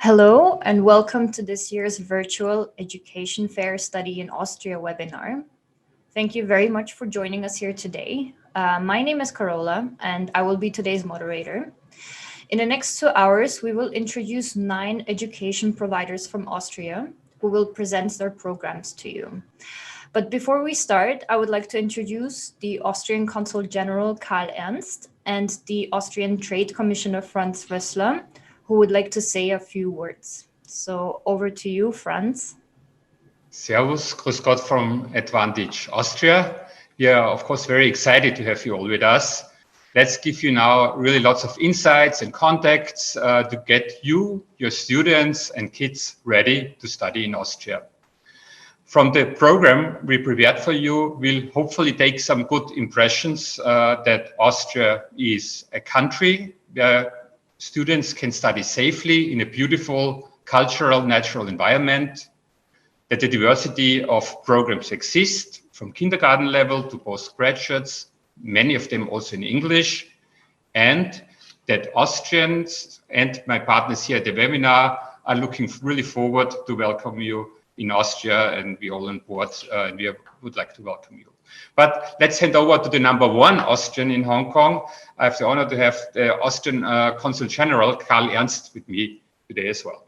Hello and welcome to this year's virtual Education Fair Study in Austria webinar. Thank you very much for joining us here today. My name is Carola and I will be today's moderator. In the next 2 hours, we will introduce 9 education providers from Austria who will present their programs to you. But before we start, I would like to introduce the Austrian Consul General Karl Ernst and the Austrian Trade Commissioner Franz Rössler, who would like to say a few words. So over to you, Franz. Servus, grüß Gott from Advantage Austria. We are, of course, very excited to have you all with us. Let's give you now really lots of insights and contacts to get you, your students and kids ready to study in Austria. From the program we prepared for you, we'll hopefully take some good impressions that Austria is a country where students can study safely in a beautiful cultural, natural environment, that the diversity of programs exist from kindergarten level to postgraduates, many of them also in English, and that Austrians and my partners here at the webinar are looking really forward to welcome you in Austria, and we all on board and we would like to welcome you. But let's hand over to the number 1 Austrian in Hong Kong. I have the honor to have the Austrian Consul General, Karl Ernst, with me today as well.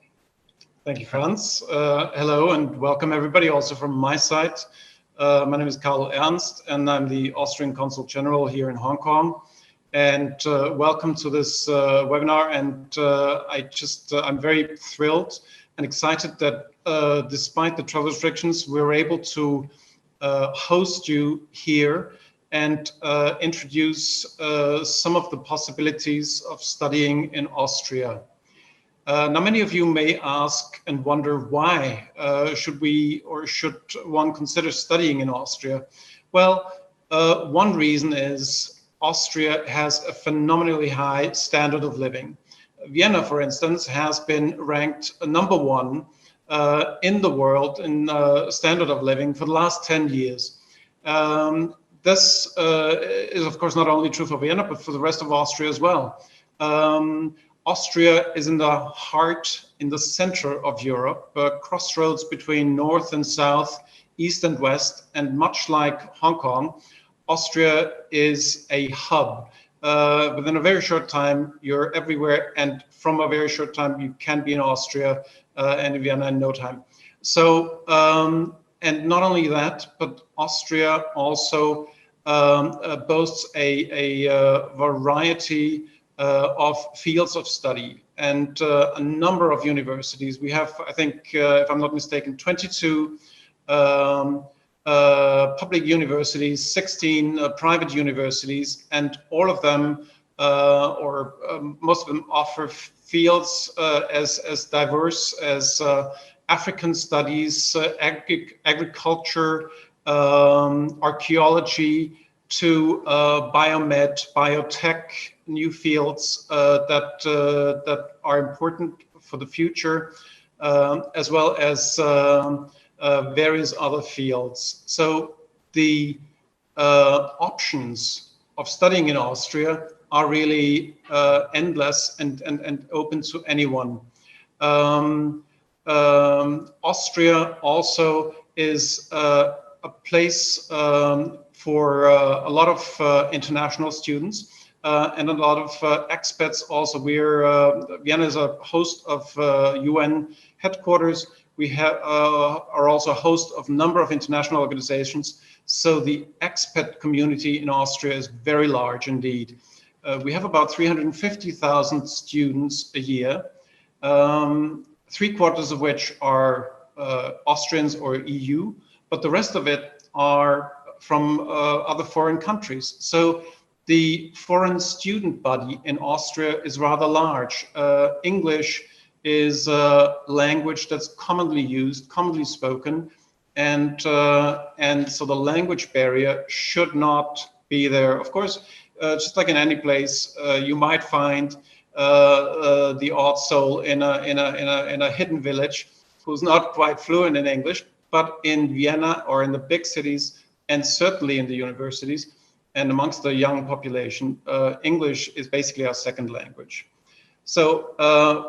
Thank you, Franz. Hello and welcome everybody also from my side. My name is Karl Ernst and I'm the Austrian Consul General here in Hong Kong. And welcome to this webinar. And I'm very thrilled and excited that despite the travel restrictions, we're able to host you here and introduce some of the possibilities of studying in Austria. Now, many of you may ask and wonder why should one consider studying in Austria? Well, one reason is Austria has a phenomenally high standard of living. Vienna, for instance, has been ranked number 1 in the world in standard of living for the last 10 years. This is, of course, not only true for Vienna, but for the rest of Austria as well. Austria is in the heart, in the center of Europe, crossroads between north and south, east and west, and much like Hong Kong, Austria is a hub. Within a very short time, you're everywhere, and from a very short time, you can be in Austria and in Vienna in no time. So, and not only that, but Austria also boasts a variety of fields of study and a number of universities. We have, I think, if I'm not mistaken, 22 public universities, 16 private universities, and all of them, most of them offer fields as diverse as African studies, agriculture, archaeology, to biomed, biotech, new fields that are important for the future, as well as various other fields. So the options of studying in Austria are really endless and open to anyone. Austria also is a place for a lot of international students and a lot of expats also. Vienna is a host of UN headquarters. We are also a host of a number of international organizations. So the expat community in Austria is very large indeed. We have about 350,000 students a year, 3/4 of which are Austrians or EU, but the rest of it are from other foreign countries. So the foreign student body in Austria is rather large. English is a language that's commonly used, commonly spoken, and so the language barrier should not be there. Of course, just like in any place, you might find the odd soul in a hidden village who's not quite fluent in English, but in Vienna or in the big cities, and certainly in the universities and amongst the young population, English is basically our second language. So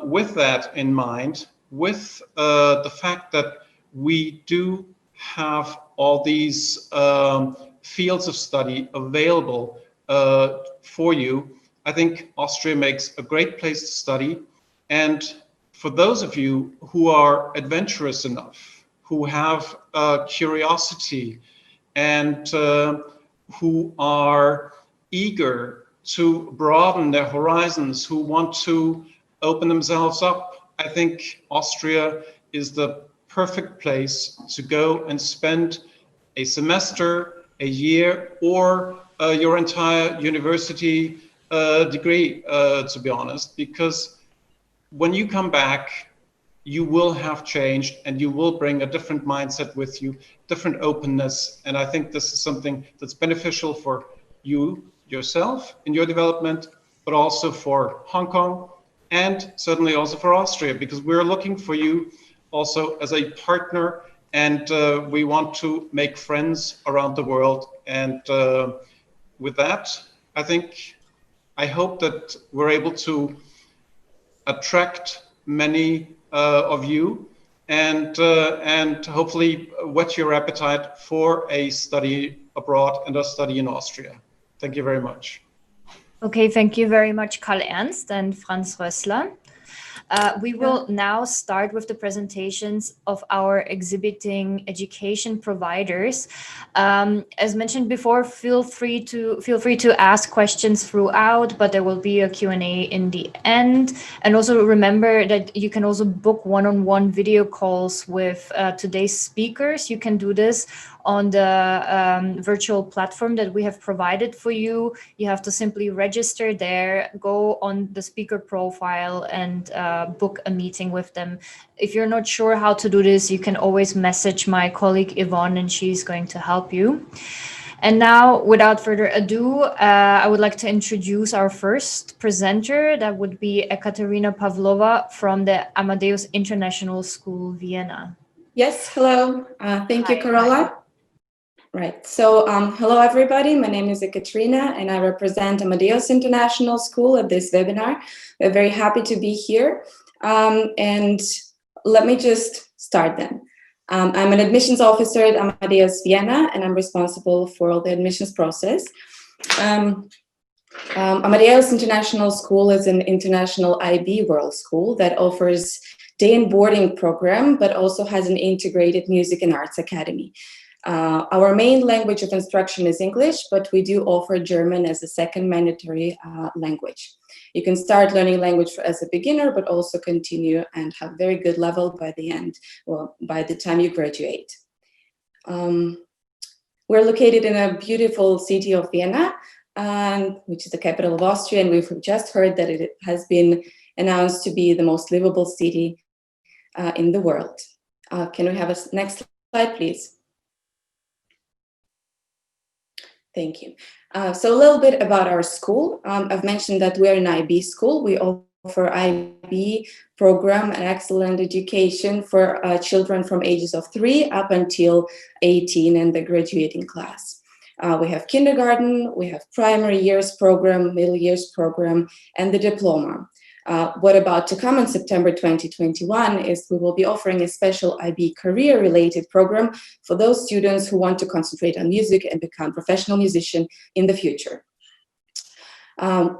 with that in mind, with the fact that we do have all these fields of study available for you, I think Austria makes a great place to study. And for those of you who are adventurous enough, who have curiosity, and who are eager to broaden their horizons, who want to open themselves up, I think Austria is the perfect place to go and spend a semester, a year, or your entire university degree, to be honest, because when you come back, you will have changed and you will bring a different mindset with you, different openness. And I think this is something that's beneficial for you yourself in your development, but also for Hong Kong and certainly also for Austria, because we're looking for you also as a partner, and we want to make friends around the world. And with that, I hope that we're able to attract many of you and hopefully whet your appetite for a study abroad and a study in Austria. Thank you very much. Okay, thank you very much, Karl Ernst and Franz Rössler. We will now start with the presentations of our exhibiting education providers. As mentioned before, feel free to ask questions throughout, but there will be a Q&A in the end. And also remember that you can also book one-on-one video calls with today's speakers. You can do this on the virtual platform that we have provided for you. You have to simply register there, go on the speaker profile and book a meeting with them. If you're not sure how to do this, you can always message my colleague Yvonne and she's going to help you. And now, without further ado, I would like to introduce our first presenter. That would be Ekaterina Pavlova from the Amadeus International School Vienna. Yes, hello. Thank you, Carola. Right. So, hello, everybody. My name is Ekaterina, and I represent Amadeus International School at this webinar. We're very happy to be here. And let me just start then. I'm an admissions officer at Amadeus Vienna, and I'm responsible for all the admissions process. Amadeus International School is an international IB world school that offers day and boarding program, but also has an integrated music and arts academy. Our main language of instruction is English, but we do offer German as a second mandatory language. You can start learning language as a beginner, but also continue and have very good level by the end, well, by the time you graduate. We're located in a beautiful city of Vienna, which is the capital of Austria, and we've just heard that it has been announced to be the most livable city in the world. Can we have a next slide, please? Thank you. So a little bit about our school. I've mentioned that we're an IB school. We offer IB program and excellent education for children from ages of 3 up until 18 and the graduating class. We have kindergarten, we have primary years program, middle years program, and the diploma. What about to come in September 2021 is we will be offering a special IB career-related program for those students who want to concentrate on music and become professional musician in the future.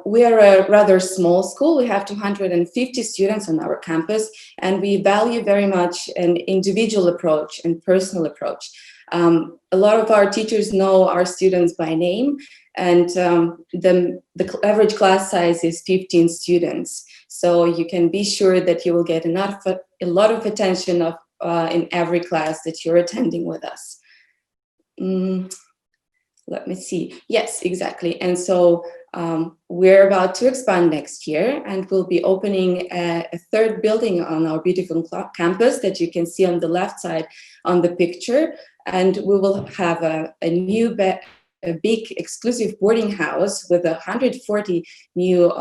We are a rather small school. We have 250 students on our campus, and we value very much an individual approach and personal approach. A lot of our teachers know our students by name, and the average class size is 15 students. So you can be sure that you will get a lot of attention in every class that you're attending with us. Let me see. Yes, exactly. And so we're about to expand next year, and we'll be opening a third building on our beautiful campus that you can see on the left side on the picture. And we will have a new big exclusive boarding house with 140 new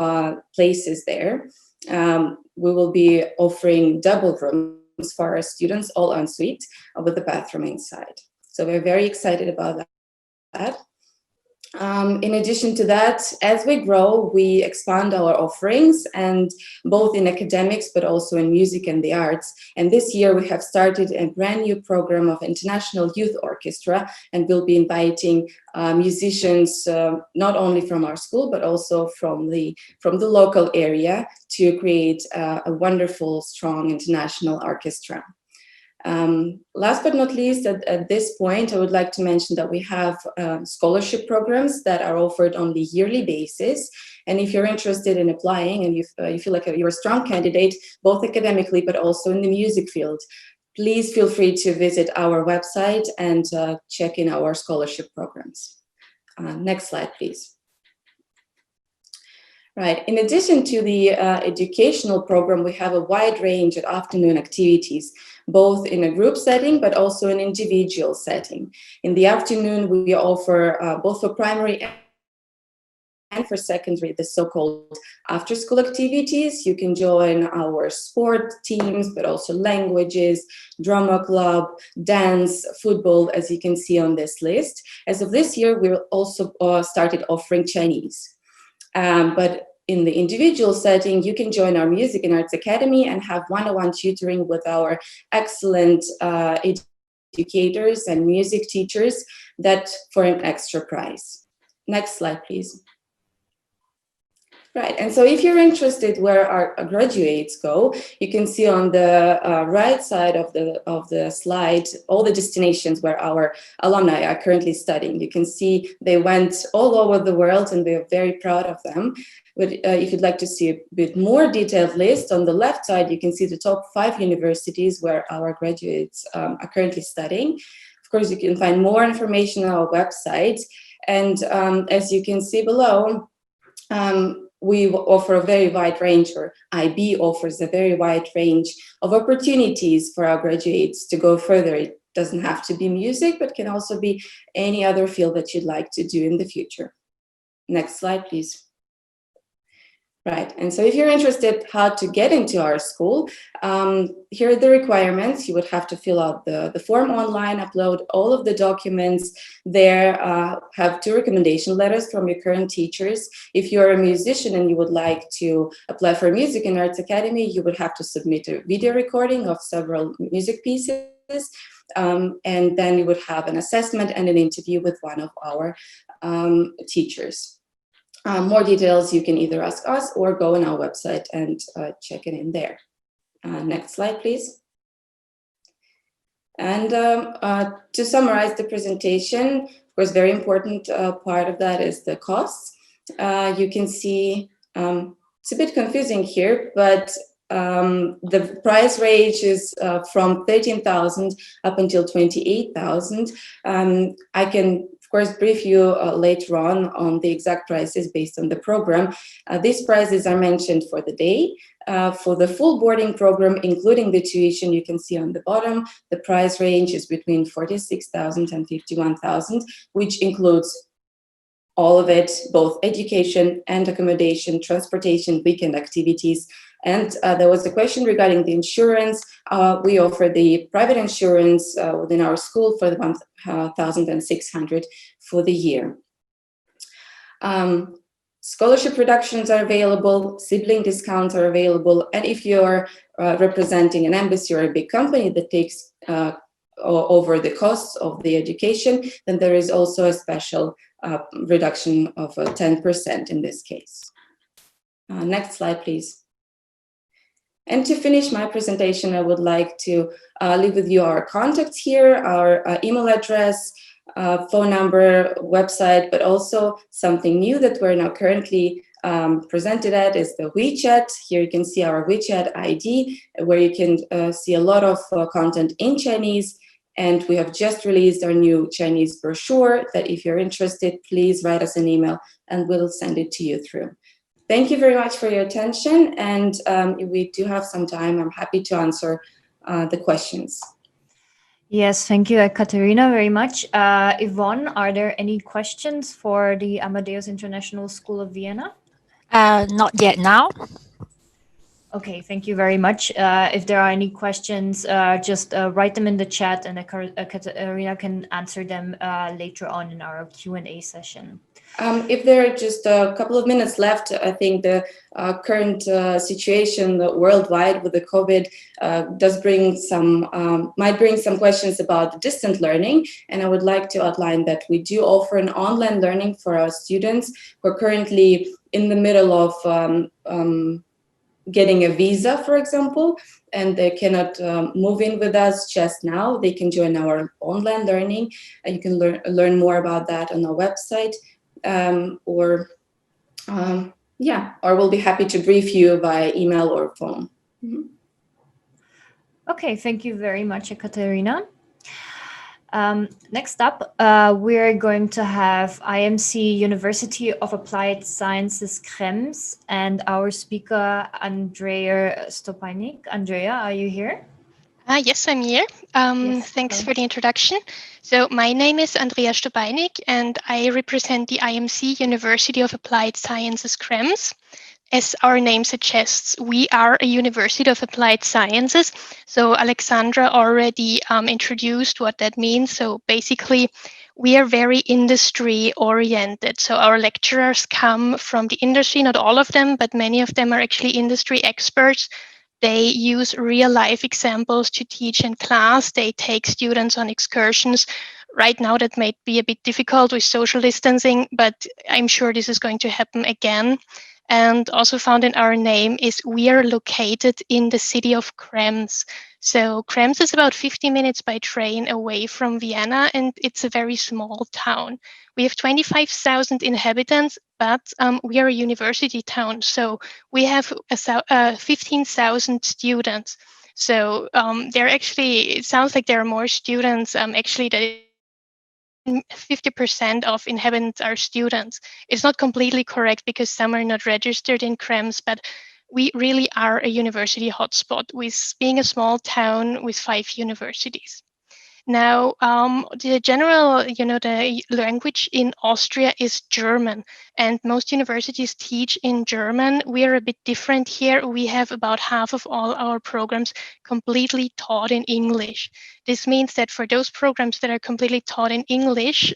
places there. We will be offering double rooms for our students, all en suite, with the bathroom inside. So we're very excited about that. In addition to that, as we grow, we expand our offerings, and both in academics, but also in music and the arts. And this year we have started a brand new program of International Youth Orchestra, and we'll be inviting musicians not only from our school, but also from the local area to create a wonderful, strong international orchestra. Last but not least, at this point, I would like to mention that we have scholarship programs that are offered on the yearly basis. And if you're interested in applying and you feel like you're a strong candidate, both academically but also in the music field, please feel free to visit our website and check in our scholarship programs. Next slide, please. Right. In addition to the educational program, we have a wide range of afternoon activities, both in a group setting, but also an individual setting. In the afternoon, we offer both for primary and for secondary, the so-called after-school activities. You can join our sport teams, but also languages, drama club, dance, football, as you can see on this list. As of this year, we also started offering Chinese. But in the individual setting, you can join our Music and Arts Academy and have one-on-one tutoring with our excellent educators and music teachers, that for an extra price. Next slide, please. Right, and so if you're interested where our graduates go, you can see on the right side of the slide all the destinations where our alumni are currently studying. You can see they went all over the world, and we are very proud of them. But if you'd like to see a bit more detailed list, on the left side, you can see the top 5 universities where our graduates are currently studying. Of course, you can find more information on our website. And as you can see below, we offer a very wide range, or IB offers a very wide range of opportunities for our graduates to go further. It doesn't have to be music, but can also be any other field that you'd like to do in the future. Next slide, please. Right, and so if you're interested how to get into our school, here are the requirements. You would have to fill out the form online, upload all of the documents there, have 2 recommendation letters from your current teachers. If you're a musician and you would like to apply for Music and Arts Academy, you would have to submit a video recording of several music pieces. And then you would have an assessment and an interview with one of our teachers. More details, you can either ask us or go on our website and check it in there. Next slide, please. And to summarize the presentation, of course, very important part of that is the costs. You can see it's a bit confusing here, but the price range is from 13,000 up until 28,000. I can, of course, brief you later on the exact prices based on the program. These prices are mentioned for the day. For the full boarding program, including the tuition, you can see on the bottom, the price range is between 46,000 and 51,000, which includes all of it, both education and accommodation, transportation, weekend activities. And there was a question regarding the insurance. We offer the private insurance within our school for the 1,600 for the year. Scholarship reductions are available, sibling discounts are available, and if you're representing an embassy or a big company that takes over the costs of the education, then there is also a special reduction of 10% in this case. Next slide, please. And to finish my presentation, I would like to leave with you our contacts here, our email address, phone number, website, but also something new that we're now currently presented at is the WeChat. Here you can see our WeChat ID, where you can see a lot of content in Chinese. And we have just released our new Chinese brochure that if you're interested, please write us an email and we'll send it to you through. Thank you very much for your attention. And if we do have some time, I'm happy to answer the questions. Yes, thank you, Ekaterina, very much. Yvonne, are there any questions for the Amadeus International School of Vienna? Not yet now. Okay, thank you very much. If there are any questions, just write them in the chat and Ekaterina can answer them later on in our Q&A session. If there are just a couple of minutes left, I think the current situation worldwide with the COVID does bring some, might bring some questions about distant learning. And I would like to outline that we do offer an online learning for our students who are currently in the middle of getting a visa, for example, and they cannot move in with us just now. They can join our online learning, and you can learn more about that on our website. Or we'll be happy to brief you via email or phone. Mm-hmm. Okay, thank you very much, Ekaterina. Next up, we're going to have IMC University of Applied Sciences Krems and our speaker, Andrea Stopanic. Andrea, are you here? Yes, I'm here. Yes, thanks hello. for the introduction. So my name is Andrea Stopanic, and I represent the IMC University of Applied Sciences Krems. As our name suggests, we are a University of Applied Sciences. So Alexandra already introduced what that means. So basically, we are very industry oriented. So our lecturers come from the industry, not all of them, but many of them are actually industry experts. They use real life examples to teach in class. They take students on excursions. Right now, that might be a bit difficult with social distancing, but I'm sure this is going to happen again. And also found in our name is we are located in the city of Krems. So Krems is about 50 minutes by train away from Vienna, and it's a very small town. We have 25,000 inhabitants, but we are a university town. So we have 15,000 students. So there actually, it sounds like there are more students actually that 50% of inhabitants are students. It's not completely correct because some are not registered in Krems, but we really are a university hotspot with being a small town with 5 universities. Now, the general, the language in Austria is German, and most universities teach in German. We are a bit different here. We have about half of all our programs completely taught in English. This means that for those programs that are completely taught in English,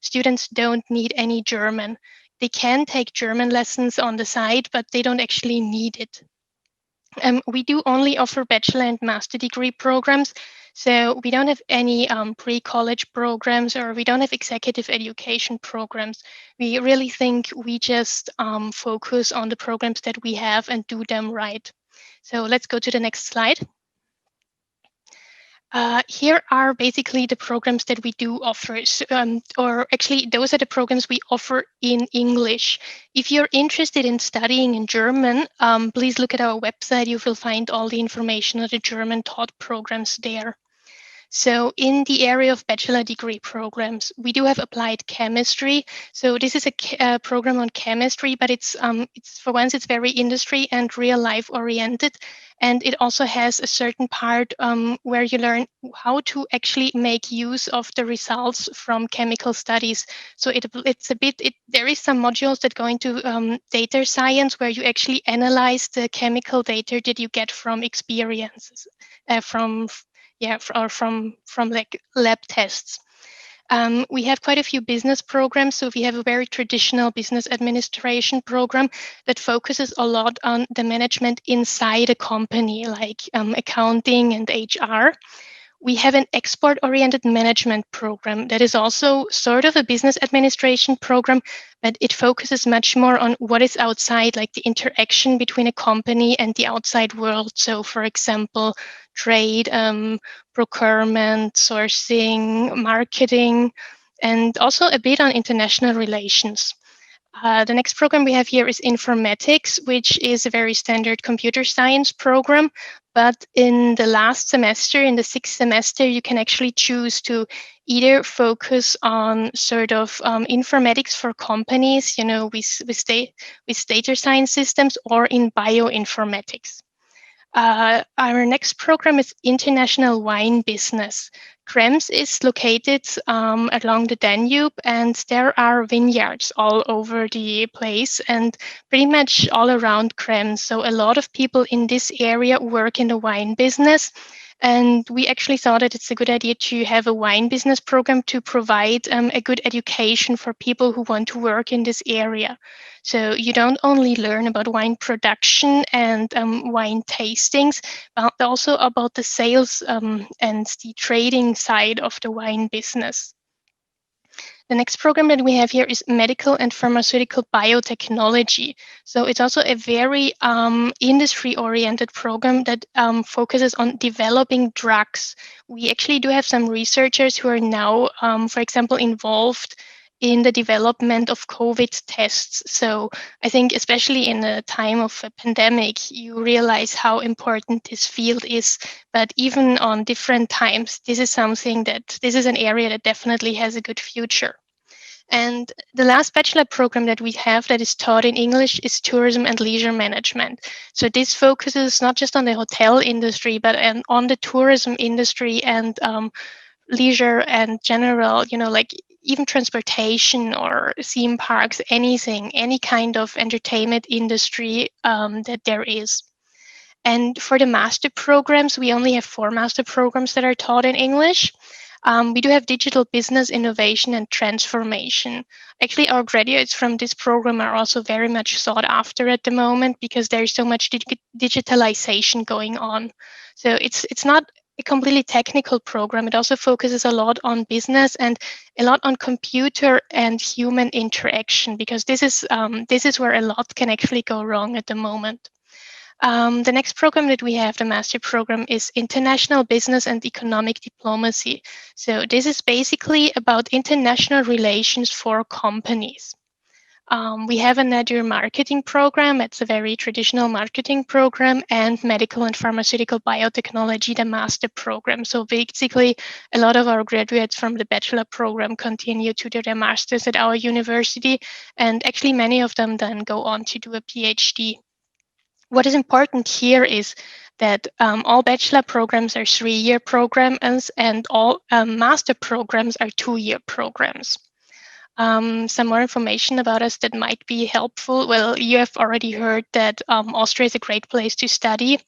students don't need any German. They can take German lessons on the side, but they don't actually need it. We do only offer bachelor and master degree programs. So we don't have any pre-college programs, or we don't have executive education programs. We really think we just focus on the programs that we have and do them right. So let's go to the next slide. Here are basically the programs that we do offer, or actually those are the programs we offer in English. If you're interested in studying in German, please look at our website. You will find all the information on the German taught programs there. So in the area of bachelor degree programs, we do have applied chemistry. So this is a program on chemistry, but it's for once it's very industry and real life oriented. And it also has a certain part where you learn how to actually make use of the results from chemical studies. So there is some modules that go into data science where you actually analyze the chemical data that you get from experiences, from like lab tests. We have quite a few business programs. So we have a very traditional business administration program that focuses a lot on the management inside a company, like accounting and HR. We have an export-oriented management program that is also sort of a business administration program, but it focuses much more on what is outside, like the interaction between a company and the outside world. So, for example, trade, procurement, sourcing, marketing, and also a bit on international relations. The next program we have here is informatics, which is a very standard computer science program. But in the last semester, in the 6th semester, you can actually choose to either focus on sort of informatics for companies, with data science systems, or in bioinformatics. Our next program is International Wine Business. Krems is located along the Danube, and there are vineyards all over the place and pretty much all around Krems. So a lot of people in this area work in the wine business. And we actually thought that it's a good idea to have a wine business program to provide a good education for people who want to work in this area. So you don't only learn about wine production and wine tastings, but also about the sales and the trading side of the wine business. The next program that we have here is medical and pharmaceutical biotechnology. So it's also a very industry-oriented program that focuses on developing drugs. We actually do have some researchers who are now, for example, involved in the development of COVID tests. So I think especially in a time of a pandemic, you realize how important this field is. But even on different times, this is an area that definitely has a good future. And the last bachelor program that we have that is taught in English is tourism and leisure management. So this focuses not just on the hotel industry, but on the tourism industry and leisure and general, like even transportation or theme parks, anything, any kind of entertainment industry that there is. And for the master programs, we only have 4 master programs that are taught in English. We do have digital business innovation and transformation. Actually, our graduates from this program are also very much sought after at the moment because there's so much digitalization going on. So it's not a completely technical program. It also focuses a lot on business and a lot on computer and human interaction because this is where a lot can actually go wrong at the moment. The next program that we have, the master program, is International Business and Economic Diplomacy. So this is basically about international relations for companies. We have a nature marketing program. It's a very traditional marketing program, and medical and pharmaceutical biotechnology, the master program. So basically, a lot of our graduates from the bachelor program continue to do their masters at our university, and actually many of them then go on to do a PhD. What is important here is that all bachelor programs are 3-year programs and all master programs are 2-year programs. Some more information about us that might be helpful. Well, you have already heard that Austria is a great place to study.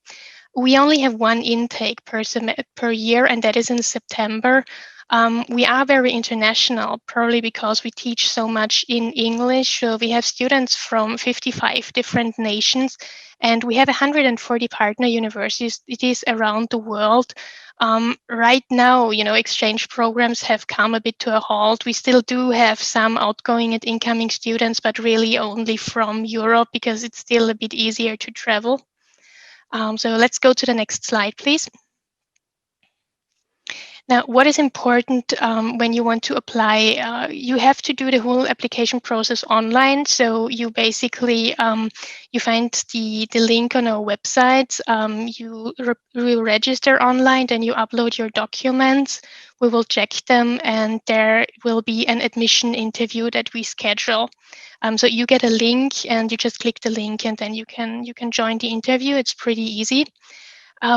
We only have 1 intake per year, and that is in September. We are very international, probably because we teach so much in English. So we have students from 55 different nations, and we have 140 partner universities around the world. Right now, exchange programs have come a bit to a halt. We still do have some outgoing and incoming students, but really only from Europe because it's still a bit easier to travel. So let's go to the next slide, please. Now, what is important when you want to apply? You have to do the whole application process online. So you basically, you find the link on our website. You will register online, then you upload your documents. We will check them, and there will be an admission interview that we schedule. So you get a link, and you just click the link, and then you can join the interview. It's pretty easy.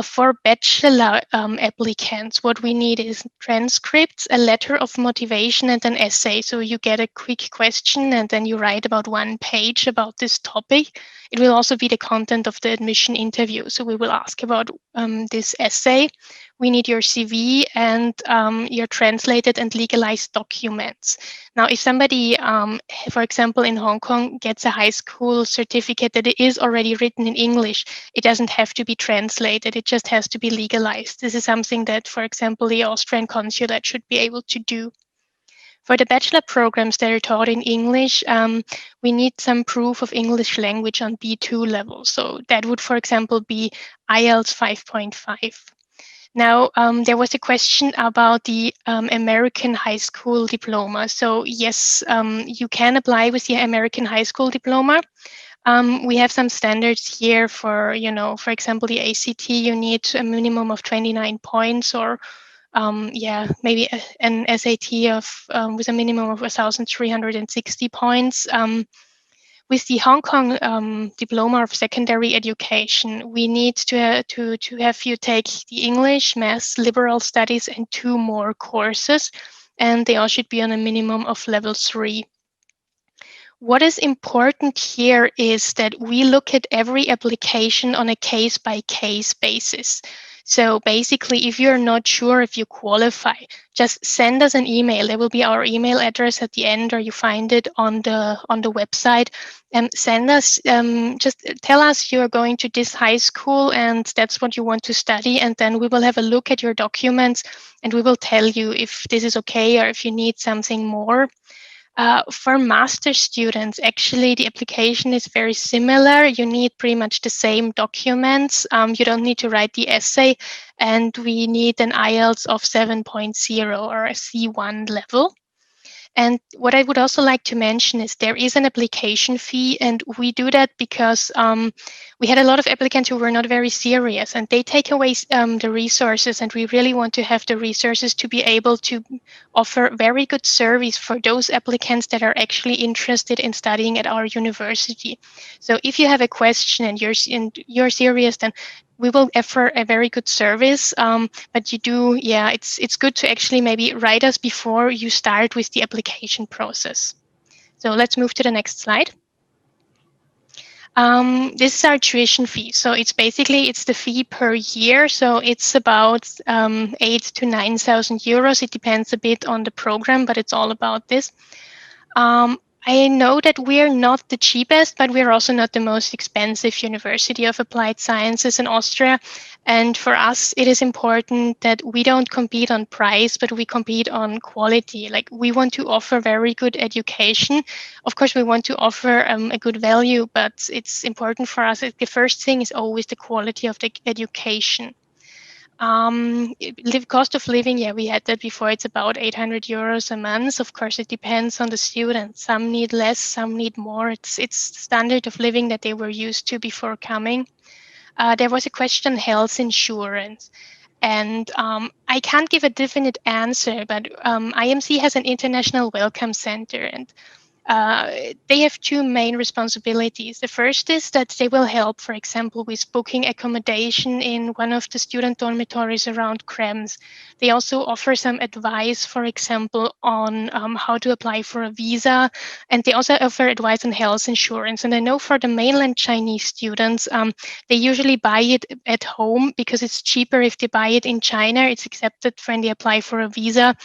For bachelor applicants, what we need is transcripts, a letter of motivation, and an essay. So you get a quick question, and then you write about 1 page about this topic. It will also be the content of the admission interview. So we will ask about this essay. We need your CV and your translated and legalized documents. Now, if somebody, for example, in Hong Kong gets a high school certificate that it is already written in English, it doesn't have to be translated. It just has to be legalized. This is something that, for example, the Austrian consulate should be able to do. For the bachelor programs that are taught in English, we need some proof of English language on B2 level. So that would, for example, be IELTS 5.5. Now, there was a question about the American high school diploma. So yes, you can apply with the American high school diploma. We have some standards here for, for example, the ACT, you need a minimum of 29 points or maybe an SAT of with a minimum of 1,360 points. With the Hong Kong Diploma of Secondary Education, we need to have you take the English, Maths, Liberal Studies, and 2 more courses, and they all should be on a minimum of level 3. What is important here is that we look at every application on a case-by-case basis. So basically, if you're not sure if you qualify, just send us an email. There will be our email address at the end, or you find it on the website. And send us, just tell us you're going to this high school and that's what you want to study. And then we will have a look at your documents and we will tell you if this is okay or if you need something more. For master students, actually, the application is very similar. You need pretty much the same documents. You don't need to write the essay, and we need an IELTS of 7.0 or a C1 level. And what I would also like to mention is there is an application fee, and we do that because we had a lot of applicants who were not very serious, and they take away the resources, and we really want to have the resources to be able to offer very good service for those applicants that are actually interested in studying at our university. So if you have a question and you're serious, then we will offer a very good service, but it's good to actually maybe write us before you start with the application process. So let's move to the next slide. This is our tuition fee. So it's the fee per year. So it's about 8,000 to 9,000 euros. It depends a bit on the program, but it's all about this. I know that we're not the cheapest, but we're also not the most expensive university of applied sciences in Austria. And for us, it is important that we don't compete on price, but we compete on quality. Like, we want to offer very good education. Of course, we want to offer a good value, but it's important for us. The first thing is always the quality of the education. Cost of living, we had that before. It's about 800 euros a month. Of course, it depends on the student. Some need less, some need more. It's the standard of living that they were used to before coming. There was a question, health insurance. And I can't give a definite answer, but IMC has an international welcome center, and they have two main responsibilities. The first is that they will help, for example, with booking accommodation in one of the student dormitories around Krems. They also offer some advice, for example, on how to apply for a visa, and they also offer advice on health insurance. And I know for the mainland Chinese students, they usually buy it at home because it's cheaper if they buy it in China. It's accepted when they apply for a visa.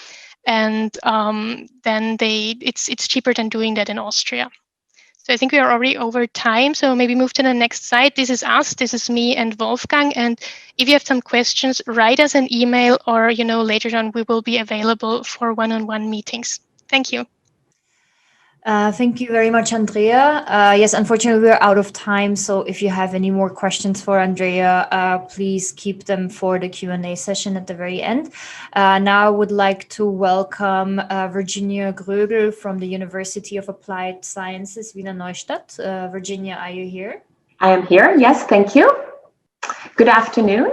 And then it's cheaper than doing that in Austria. So I think we are already over time. So maybe move to the next slide. This is us. This is me and Wolfgang. And if you have some questions, write us an email, or later on we will be available for one-on-one meetings. Thank you. Thank you very much, Andrea. Yes, unfortunately, we're out of time. So if you have any more questions for Andrea, please keep them for the Q&A session at the very end. Now I would like to welcome Virginia Gröbel from the University of Applied Sciences Wiener Neustadt. Virginia, are you here? I am here. Yes, thank you. Good afternoon.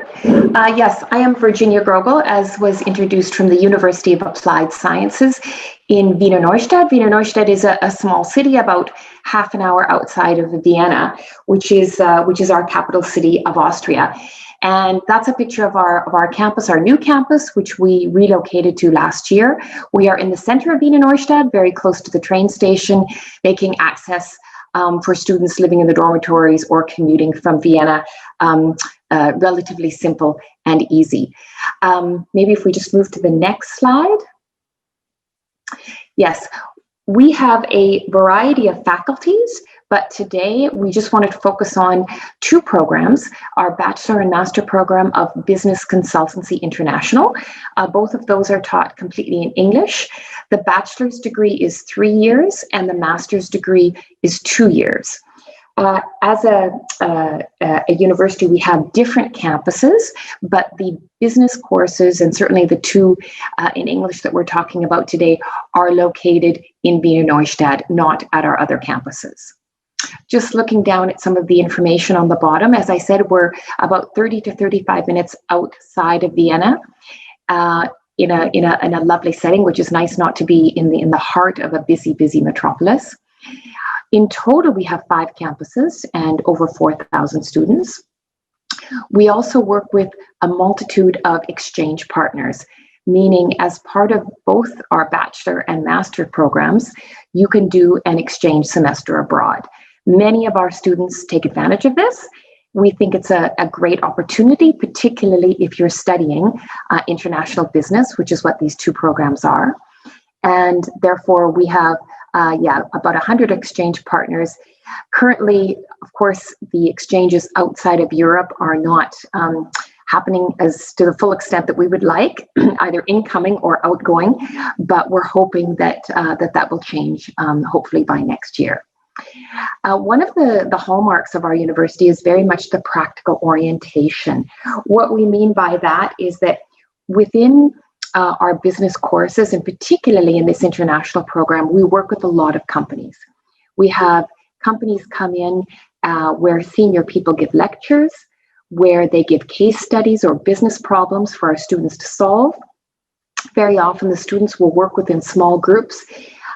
Yes, I am Virginia Gröbel, as was introduced, from the University of Applied Sciences in Wiener Neustadt. Wiener Neustadt is a small city about half an hour outside of Vienna, which is our capital city of Austria. And that's a picture of our campus, our new campus, which we relocated to last year. We are in the center of Wiener Neustadt, very close to the train station, making access for students living in the dormitories or commuting from Vienna relatively simple and easy. Maybe if we just move to the next slide. Yes, we have a variety of faculties, but today we just wanted to focus on two programs, our bachelor and master program of Business Consultancy International. Both of those are taught completely in English. The bachelor's degree is 3 years and the master's degree is 2 years. As a university, we have different campuses, but the business courses, and certainly the two in English that we're talking about today, are located in Wiener Neustadt, not at our other campuses. Just looking down at some of the information on the bottom, as I said, we're about 30 to 35 minutes outside of Vienna, in a lovely setting, which is nice not to be in the heart of a busy metropolis. In total, we have 5 campuses and over 4,000 students. We also work with a multitude of exchange partners, meaning as part of both our bachelor and master programs, you can do an exchange semester abroad. Many of our students take advantage of this. We think it's a great opportunity, particularly if you're studying international business, which is what these two programs are. And therefore, we have about 100 exchange partners. Currently, of course, the exchanges outside of Europe are not happening as to the full extent that we would like, either incoming or outgoing, but we're hoping that that will change, hopefully by next year. One of the hallmarks of our university is very much the practical orientation. What we mean by that is that within our business courses, and particularly in this international program, we work with a lot of companies. We have companies come in where senior people give lectures, where they give case studies or business problems for our students to solve. Very often the students will work within small groups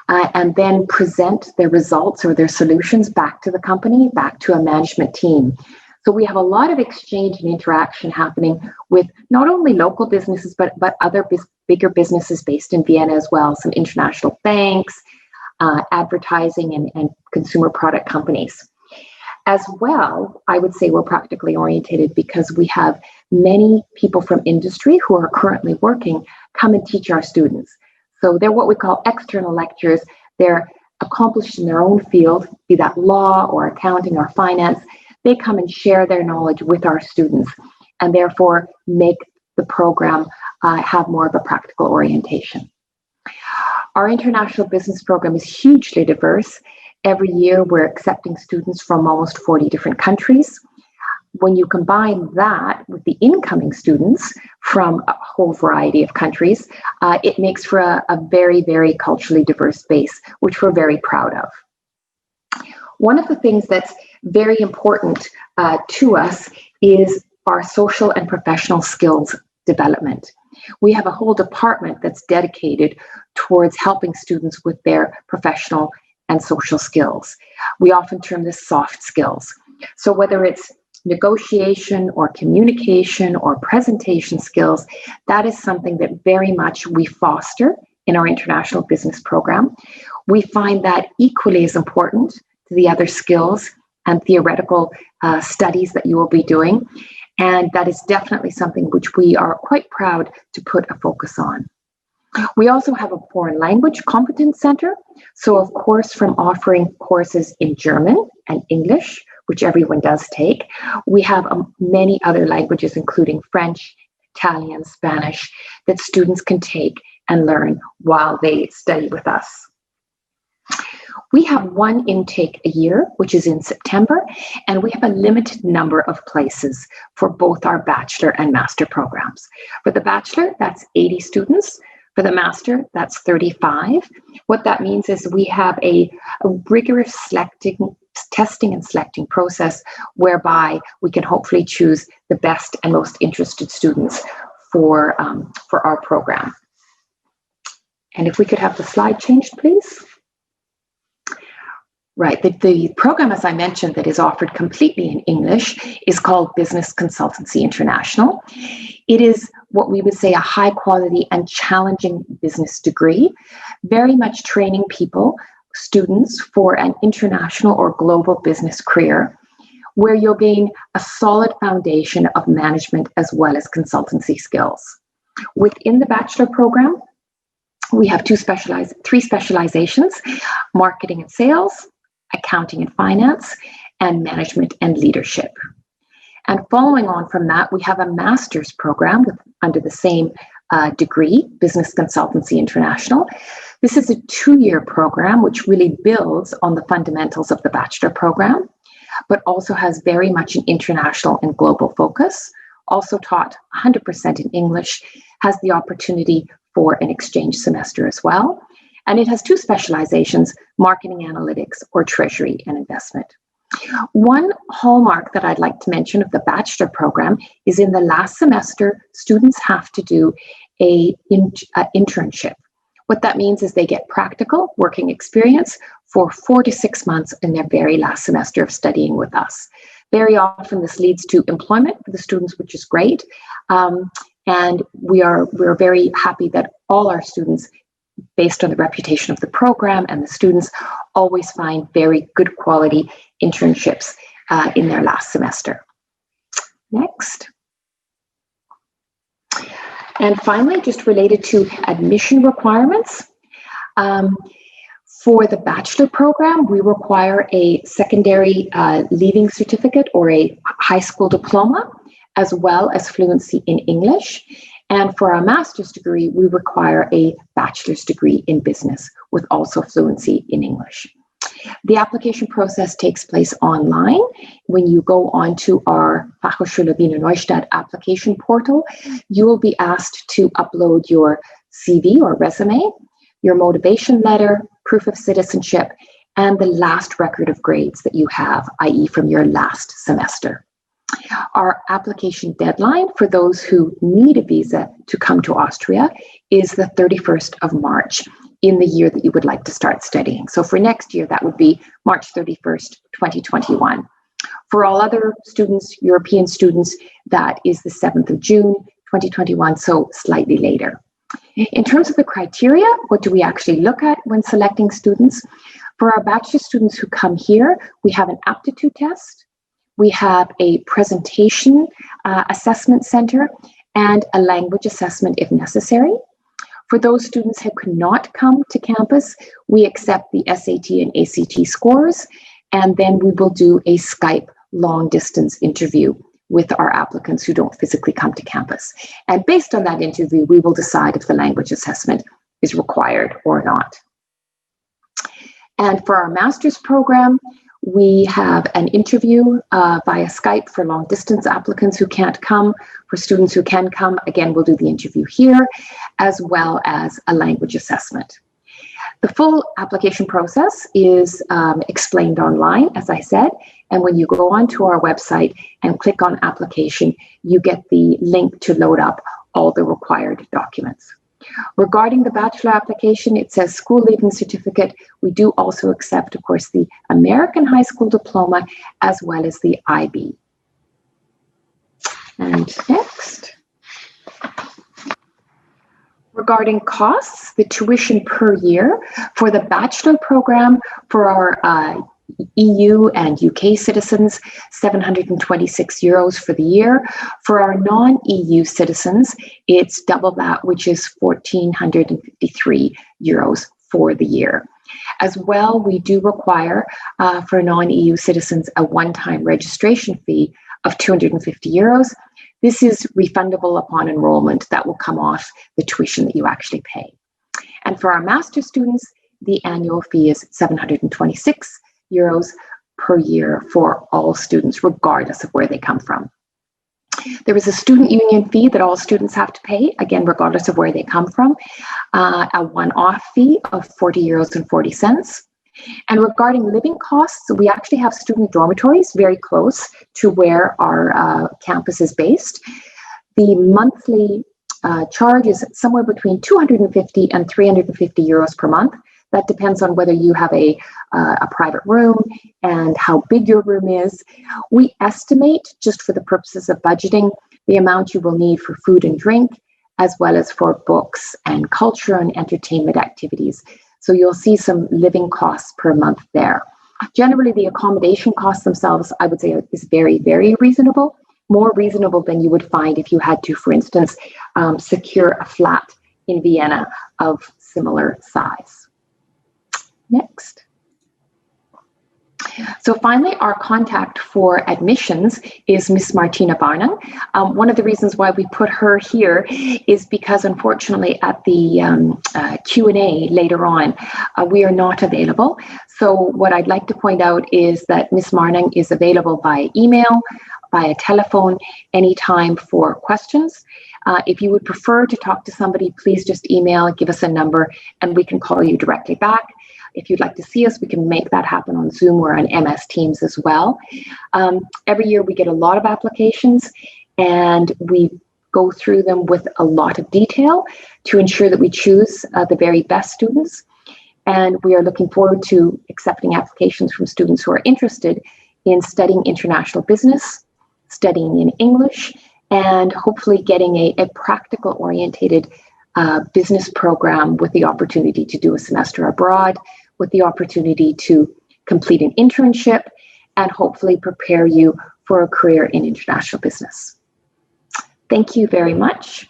and then present their results or their solutions back to the company, back to a management team. So we have a lot of exchange and interaction happening with not only local businesses, but other bigger businesses based in Vienna as well, some international banks, advertising and consumer product companies. As well, I would say we're practically orientated because we have many people from industry who are currently working come and teach our students. So they're what we call external lecturers. They're accomplished in their own field, be that law or accounting or finance. They come and share their knowledge with our students and therefore make the program have more of a practical orientation. Our international business program is hugely diverse. Every year, we're accepting students from almost 40 different countries. When you combine that with the incoming students from a whole variety of countries, it makes for a very, very culturally diverse base, which we're very proud of. One of the things that's very important to us is our social and professional skills development. We have a whole department that's dedicated towards helping students with their professional and social skills. We often term this soft skills. So whether it's negotiation or communication or presentation skills, that is something that very much we foster in our international business program. We find that equally as important to the other skills and theoretical studies that you will be doing. And that is definitely something which we are quite proud to put a focus on. We also have a foreign language competence center. So of course, from offering courses in German and English, which everyone does take, we have many other languages, including French, Italian, Spanish, that students can take and learn while they study with us. We have one intake a year, which is in September, and we have a limited number of places for both our bachelor and master programs. For the bachelor, that's 80 students. For the master, that's 35. What that means is we have a rigorous testing and selecting process whereby we can hopefully choose the best and most interested students for our program. And if we could have the slide changed, please. Right, the program, as I mentioned, that is offered completely in English is called Business Consultancy International. It is what we would say a high quality and challenging business degree, very much training people, students, for an international or global business career, where you'll gain a solid foundation of management as well as consultancy skills. Within the bachelor program, we have three specializations: marketing and sales, accounting and finance, and management and leadership. And following on from that, we have a master's program under the same degree, Business Consultancy International. This is a 2-year program which really builds on the fundamentals of the bachelor program, but also has very much an international and global focus, also taught 100% in English, has the opportunity for an exchange semester as well. And it has 2 specializations, marketing analytics or treasury and investment. One hallmark that I'd like to mention of the bachelor program is in the last semester, students have to do an internship. What that means is they get practical working experience for 4 to 6 months in their very last semester of studying with us. Very often this leads to employment for the students, which is great. And we're very happy that all our students, based on the reputation of the program and the students, always find very good quality internships in their last semester. Next. And finally, just related to admission requirements. For the bachelor program, we require a secondary leaving certificate or a high school diploma, as well as fluency in English. And for our master's degree, we require a bachelor's degree in business with also fluency in English. The application process takes place online. When you go onto our Fachhochschule Wiener Neustadt application portal, you will be asked to upload your CV or resume, your motivation letter, proof of citizenship, and the last record of grades that you have, i.e. from your last semester. Our application deadline for those who need a visa to come to Austria is the 31st of March in the year that you would like to start studying. So for next year, that would be March 31st, 2021. For all other students, European students, that is the 7th of June, 2021, so slightly later. In terms of the criteria, what do we actually look at when selecting students? For our bachelor students who come here, we have an aptitude test, we have a presentation assessment center, and a language assessment if necessary. For those students who cannot come to campus, we accept the SAT and ACT scores, and then we will do a Skype long distance interview with our applicants who don't physically come to campus. And based on that interview, we will decide if the language assessment is required or not. And for our master's program, we have an interview via Skype for long distance applicants who can't come. For students who can come, again, we'll do the interview here, as well as a language assessment. The full application process is explained online, as I said, and when you go onto our website and click on application, you get the link to load up all the required documents. Regarding the bachelor application, it says school leaving certificate. We do also accept, of course, the American high school diploma as well as the IB. And next. Regarding costs, the tuition per year for the bachelor program for our EU and UK citizens, €726 for the year. For our non-EU citizens, it's double that, which is €1,453 for the year. As well, we do require for non-EU citizens a one-time registration fee of €250. This is refundable upon enrollment. That will come off the tuition that you actually pay. And for our master's students, the annual fee is €726 per year for all students, regardless of where they come from. There is a student union fee that all students have to pay, again, regardless of where they come from, a one-off fee of €40.40. And regarding living costs, we actually have student dormitories very close to where our campus is based. The monthly charge is somewhere between €250 and €350 per month. That depends on whether you have a private room and how big your room is. We estimate, just for the purposes of budgeting, the amount you will need for food and drink, as well as for books and culture and entertainment activities. So you'll see some living costs per month there. Generally, the accommodation costs themselves, I would say, is very, very reasonable, more reasonable than you would find if you had to, for instance, secure a flat in Vienna of similar size. Next. So finally, our contact for admissions is Miss Martina Barnung. One of the reasons why we put her here is because, unfortunately, at the Q&A later on, we are not available. So what I'd like to point out is that Miss Barnung is available by email, via telephone, anytime for questions. If you would prefer to talk to somebody, please just email, give us a number, and we can call you directly back. If you'd like to see us, we can make that happen on Zoom or on MS Teams as well. Every year we get a lot of applications and we go through them with a lot of detail to ensure that we choose the very best students. And we are looking forward to accepting applications from students who are interested in studying international business, studying in English, and hopefully getting a practical orientated business program with the opportunity to do a semester abroad, with the opportunity to complete an internship, and hopefully prepare you for a career in international business. Thank you very much.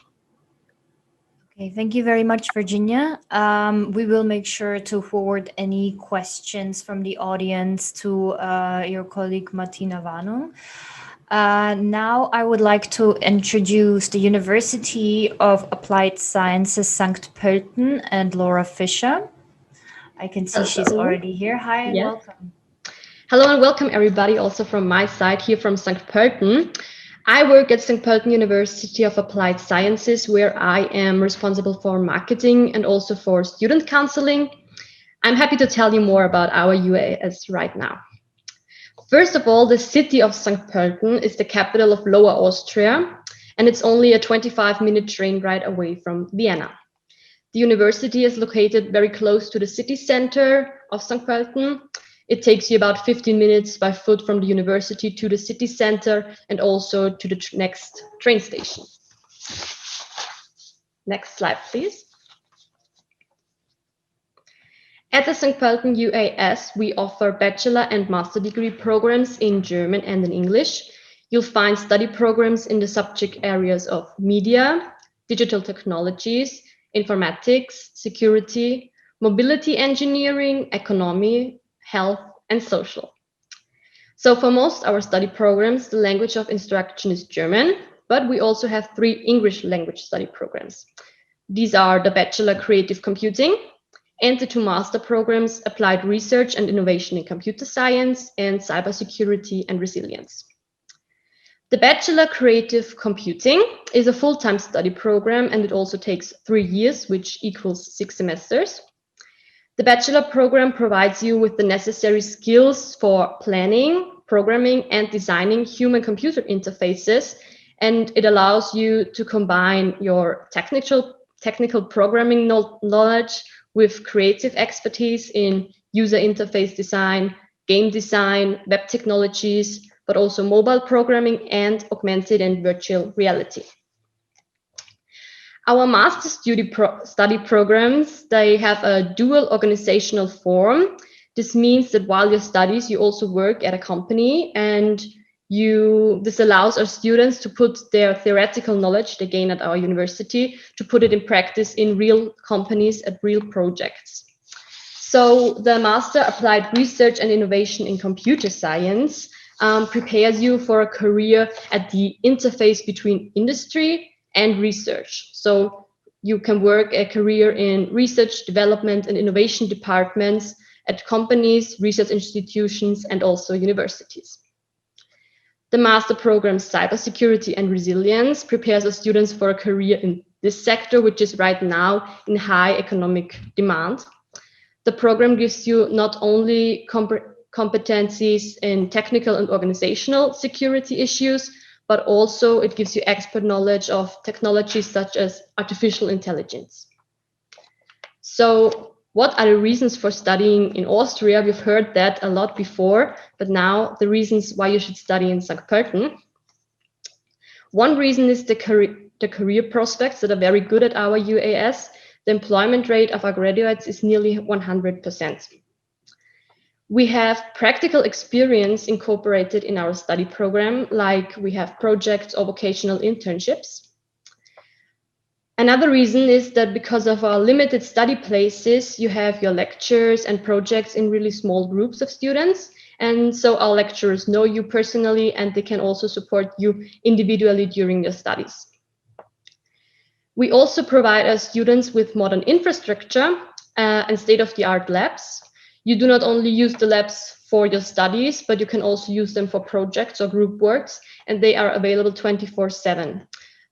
Okay, thank you very much, Virginia. We will make sure to forward any questions from the audience to your colleague Martina Warnung. Now I would like to introduce the University of Applied Sciences St. Pölten and Laura Fischer. I can see she's already here. Hi and welcome. Hello and welcome everybody, also from my side here from St. Pölten. I work at St. Pölten University of Applied Sciences, where I am responsible for marketing and also for student counseling. I'm happy to tell you more about our UAS right now. First of all, the city of St. Pölten is the capital of Lower Austria, and it's only a 25-minute train ride away from Vienna. The university is located very close to the city center of St. Pölten. It takes you about 15 minutes by foot from the university to the city center and also to the next train station. Next slide, please. At the St. Pölten UAS, we offer bachelor and master degree programs in German and in English. You'll find study programs in the subject areas of media, digital technologies, informatics, security, mobility engineering, economy, health, and social. So for most our study programs, the language of instruction is German, but we also have 3 English language study programs. These are the Bachelor Creative Computing and the 2 master programs, Applied Research and Innovation in Computer Science and Cybersecurity and Resilience. The Bachelor Creative Computing is a full-time study program, and it also takes 3 years, which equals 6 semesters. The bachelor program provides you with the necessary skills for planning, programming, and designing human-computer interfaces, and it allows you to combine your technical programming knowledge with creative expertise in user interface design, game design, web technologies, but also mobile programming and augmented and virtual reality. Our master study programs, they have a dual organizational form. This means that while you studies, you also work at a company, and this allows our students to put their theoretical knowledge they gain at our university, to put it in practice in real companies at real projects. So the Master Applied Research and Innovation in Computer Science prepares you for a career at the interface between industry and research. So you can work a career in research, development, and innovation departments at companies, research institutions, and also universities. The master program Cybersecurity and Resilience prepares our students for a career in this sector, which is right now in high economic demand. The program gives you not only competencies in technical and organizational security issues, but also it gives you expert knowledge of technologies such as artificial intelligence. So what are the reasons for studying in Austria? We've heard that a lot before, but now the reasons why you should study in St. Pölten. One reason is the career prospects that are very good at our UAS. The employment rate of our graduates is nearly 100%. We have practical experience incorporated in our study program, like we have projects or vocational internships. Another reason is that because of our limited study places, you have your lectures and projects in really small groups of students. And so our lecturers know you personally, and they can also support you individually during your studies. We also provide our students with modern infrastructure and state-of-the-art labs. You do not only use the labs for your studies, but you can also use them for projects or group works, and they are available 24/7.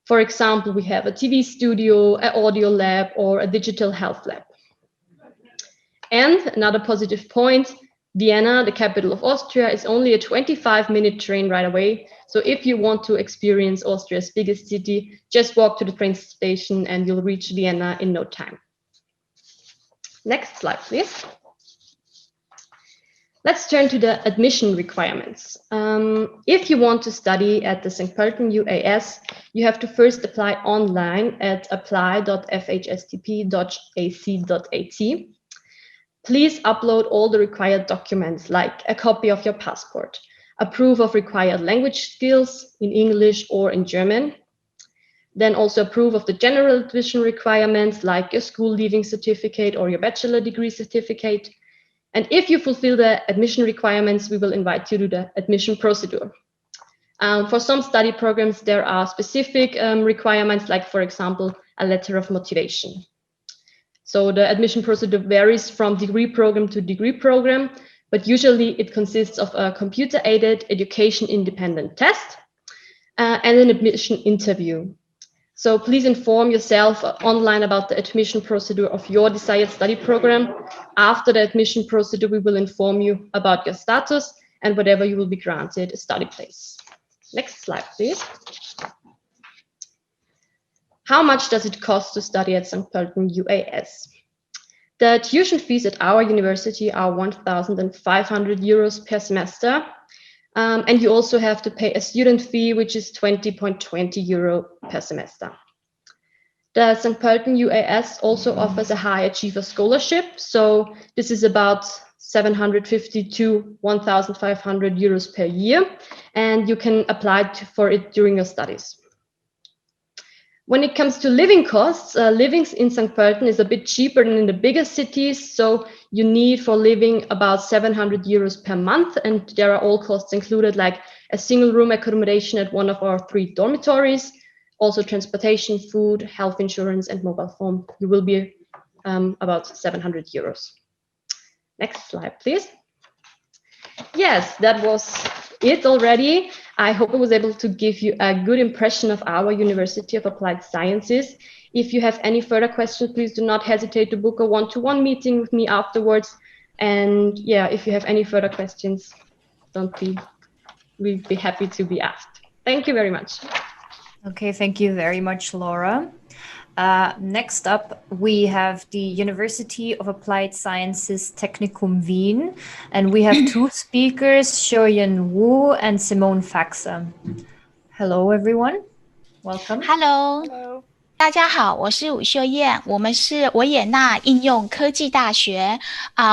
For example, we have a TV studio, an audio lab, or a digital health lab. And another positive point, Vienna, the capital of Austria, is only a 25-minute train ride away. So if you want to experience Austria's biggest city, just walk to the train station and you'll reach Vienna in no time. Next slide, please. Let's turn to the admission requirements. If you want to study at the St. Pölten UAS, you have to first apply online at apply.fhstp.ac.at. Please upload all the required documents, like a copy of your passport, a proof of required language skills in English or in German, then also a proof of the general admission requirements like your school leaving certificate or your bachelor degree certificate. And if you fulfill the admission requirements, we will invite you to the admission procedure. For some study programs, there are specific requirements, like, for example, a letter of motivation. So the admission procedure varies from degree program to degree program, but usually it consists of a computer-aided education independent test and an admission interview. So please inform yourself online about the admission procedure of your desired study program. After the admission procedure, we will inform you about your status and whatever you will be granted a study place. Next slide, please. How much does it cost to study at St. Pölten UAS? The tuition fees at our university are 1,500 euros per semester. And you also have to pay a student fee, which is 20.20 euro per semester. The St. Pölten UAS also offers a high achiever scholarship. So this is about 750 to 1,500 euros per year, and you can apply for it during your studies. When it comes to living costs, living in St. Pölten is a bit cheaper than in the bigger cities. So you need for living about 700 euros per month. And there are all costs included, like a single room accommodation at one of our 3 dormitories, also transportation, food, health insurance, and mobile phone. You will be about 700 euros. Next slide, please. Yes, that was it already. I hope I was able to give you a good impression of our University of Applied Sciences. If you have any further questions, please do not hesitate to book a one-to-one meeting with me afterwards. And yeah, if you have any further questions, we'd be happy to be asked. Thank you very much. Okay, thank you very much, Laura. Next up, we have the University of Applied Sciences Technikum Wien, and we have 2 speakers, Xiaoyan Wu and Simone Faxe. Hello, everyone. Welcome. Hello. 大家好，我是武秀燕，我们是维也纳应用科技大学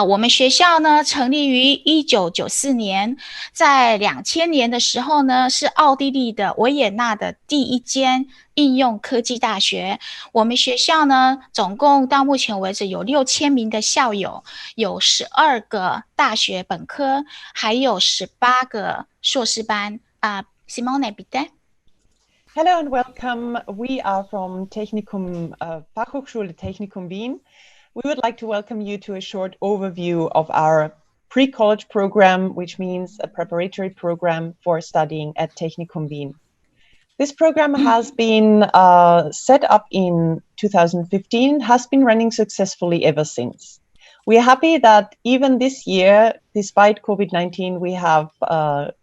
我们学校呢成立于1994年，在2000年的时候呢是奥地利的维也纳的第一间应用科技大学。我们学校呢总共到目前为止有6000名的校友，有12个大学本科，还有18个硕士班。Simone, bitte. Hello and welcome. We are from Technikum Fachhochschule Technikum Wien. We would like to welcome you to a short overview of our pre-college program, which means a preparatory program for studying at Technikum Wien. This program has been set up in 2015, has been running successfully ever since. We are happy that even this year, despite COVID-19, we have a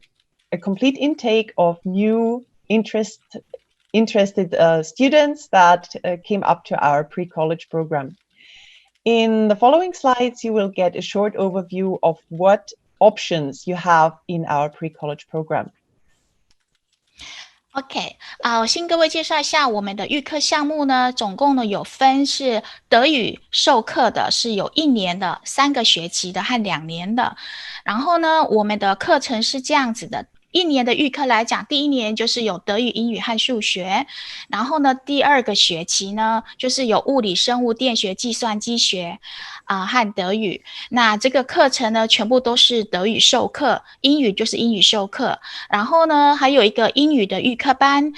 complete intake of new interested students that came up to our pre-college program. In the following slides, you will get a short overview of what options you have in our pre-college program. OK， 我先各位介绍一下我们的预课项目呢，总共呢有分是德语授课的，是有1年的、3个学期的和2年的。然后呢，我们的课程是这样子的。1年的预课来讲，第1年就是有德语、英语和数学，然后呢，第2个学期呢就是有物理、生物、电学、计算机学和德语。那这个课程呢全部都是德语授课，英语就是英语授课，然后呢还有一个英语的预课班，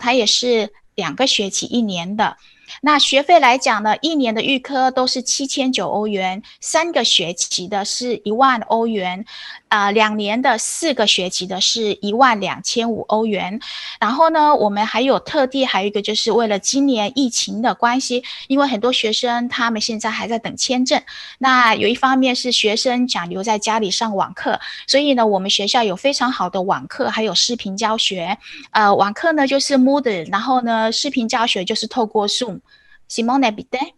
它也是2个学期1年的。那学费来讲呢，1年的预科都是7900欧元，3个学期的是10000欧元，2年的4个学期的是12500欧元。然后呢，我们还有一个就是为了今年疫情的关系，因为很多学生他们现在还在等签证，那有一方面是学生想留在家里上网课，所以呢，我们学校有非常好的网课，还有视频教学。网课呢就是 MODUL， 然后呢视频教学就是透过 Zoom。Simone, bitte.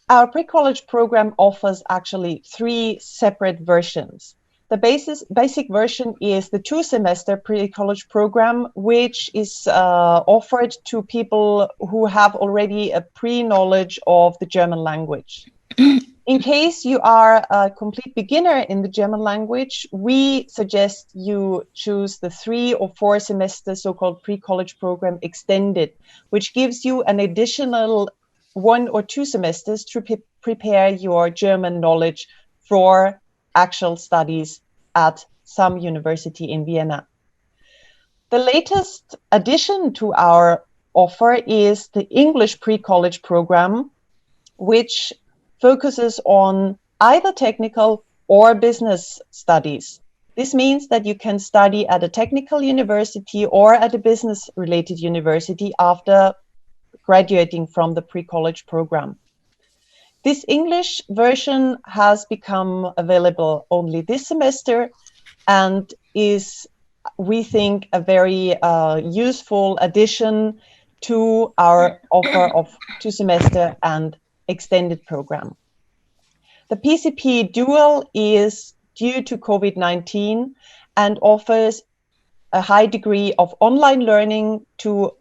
Our pre-college program offers actually 3 separate versions. The basic version is the 2-semester pre-college program, which is offered to people who have already a pre-knowledge of the German language. In case you are a complete beginner in the German language, we suggest you choose the 3 or 4 semester so-called pre-college program extended, which gives you an additional 1 or 2 semesters to prepare your German knowledge for actual studies at some university in Vienna. The latest addition to our offer is the English pre-college program, which focuses on either technical or business studies. This means that you can study at a technical university or at a business-related university after graduating from the pre-college program. This English version has become available only this semester and is, we think, a very useful addition to our offer of 2 semester and extended program. The PCP Dual is due to COVID-19 and offers a high degree of online learning to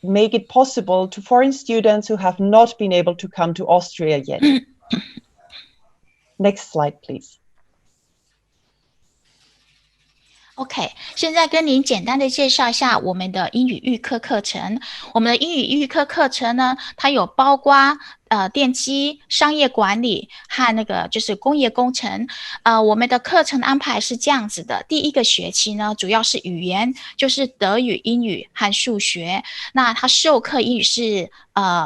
make it possible to foreign students who have not been able to come to Austria yet. Next slide, please. OK， 现在跟您简单的介绍一下我们的英语预科课程。我们的英语预科课程呢，它有包括电机、商业管理和那个就是工业工程。我们的课程安排是这样子的：第1个学期呢，主要是语言，就是德语、英语和数学。那它授课英语是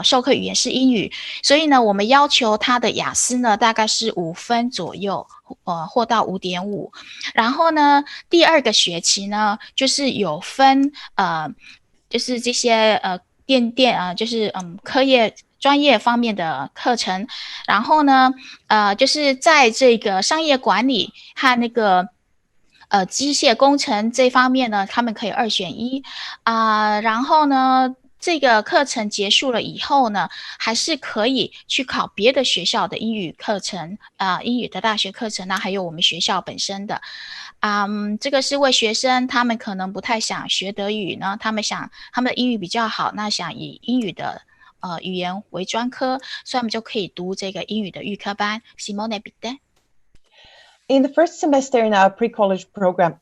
授课语言是英语，所以呢，我们要求它的雅思呢大概是5分左右，或到5.5。然后呢，第2个学期呢，就是有分就是这些就是科业专业方面的课程。然后呢，就是在这个商业管理和那个机械工程这方面呢，他们可以2选1然后呢，这个课程结束了以后呢，还是可以去考别的学校的英语课程英语的大学课程呢，还有我们学校本身的。这个是为学生他们可能不太想学德语呢，他们的英语比较好，那想以英语的语言为专科，所以我们就可以读这个英语的预科班。Simone, bitte. In the first semester in our pre-college program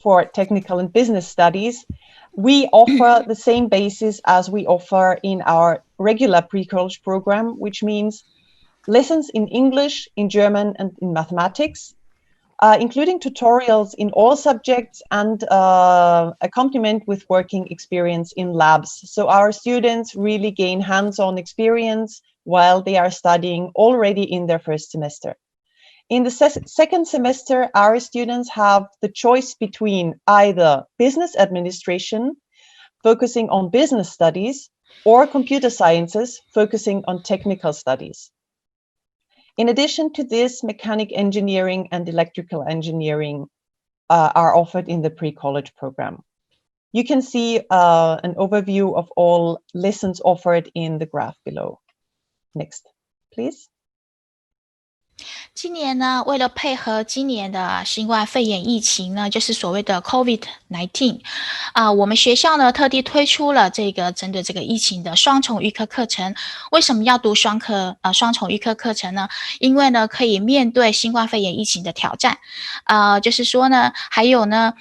for technical and business studies, we offer the same basis as we offer in our regular pre-college program, which means lessons in English, in German, and in mathematics, including tutorials in all subjects and accompaniment with working experience in labs. So our students really gain hands-on experience while they are studying already in their first semester. In the second semester, our students have the choice between either business administration, focusing on business studies, or computer sciences, focusing on technical studies. In addition to this, mechanic engineering and electrical engineering are offered in the pre-college program. You can see an overview of all lessons offered in the graph below. Next, please. 今年呢，为了配合今年的新冠肺炎疫情呢，就是所谓的 COVID-19 我们学校呢特地推出了这个针对这个疫情的双重预科课程。为什么要读双重预科课程呢？因为呢可以面对新冠肺炎疫情的挑战。就是说呢，还有呢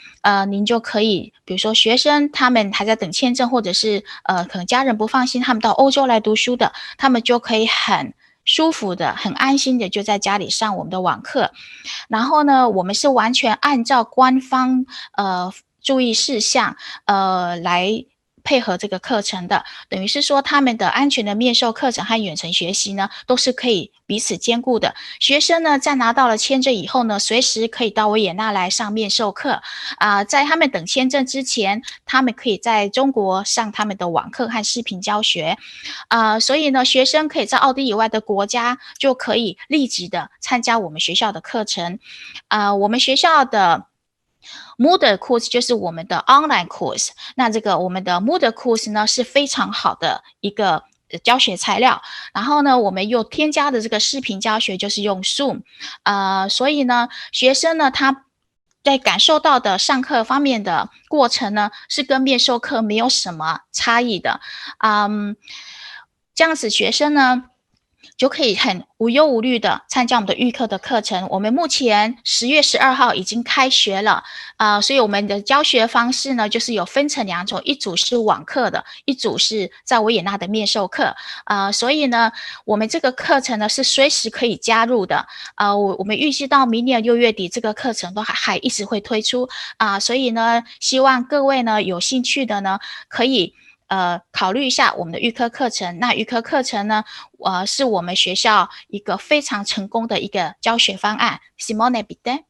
您就可以，比如说学生他们还在等签证，或者是可能家人不放心他们到欧洲来读书的，他们就可以很舒服的、很安心的就在家里上我们的网课。然后呢，我们是完全按照官方注意事项来配合这个课程的，等于是说他们的安全的面授课程和远程学习呢都是可以彼此兼顾的。学生呢在拿到了签证以后呢，随时可以到维也纳来上面授课在他们等签证之前，他们可以在中国上他们的网课和视频教学所以呢，学生可以在奥地以外的国家就可以立即的参加我们学校的课程我们学校的MODUL course 就是我们的 online course， 那这个我们的 MODUL course 呢是非常好的一个教学材料，然后呢我们又添加的这个视频教学就是用 Zoom， 所以呢学生呢他在感受到的上课方面的过程呢是跟面授课没有什么差异的这样子学生呢就可以很无忧无虑的参加我们的预科的课程。我们目前10月12号已经开学了，所以我们的教学方式呢，就是有分成2种，一组是网课的，一组是在维也纳的面授课。所以呢，我们这个课程呢是随时可以加入的。我们预计到明年6月底，这个课程都还一直会推出所以呢，希望各位呢有兴趣的呢，可以考虑一下我们的预科课程。那预科课程呢，是我们学校一个非常成功的一个教学方案。Simone, bitte.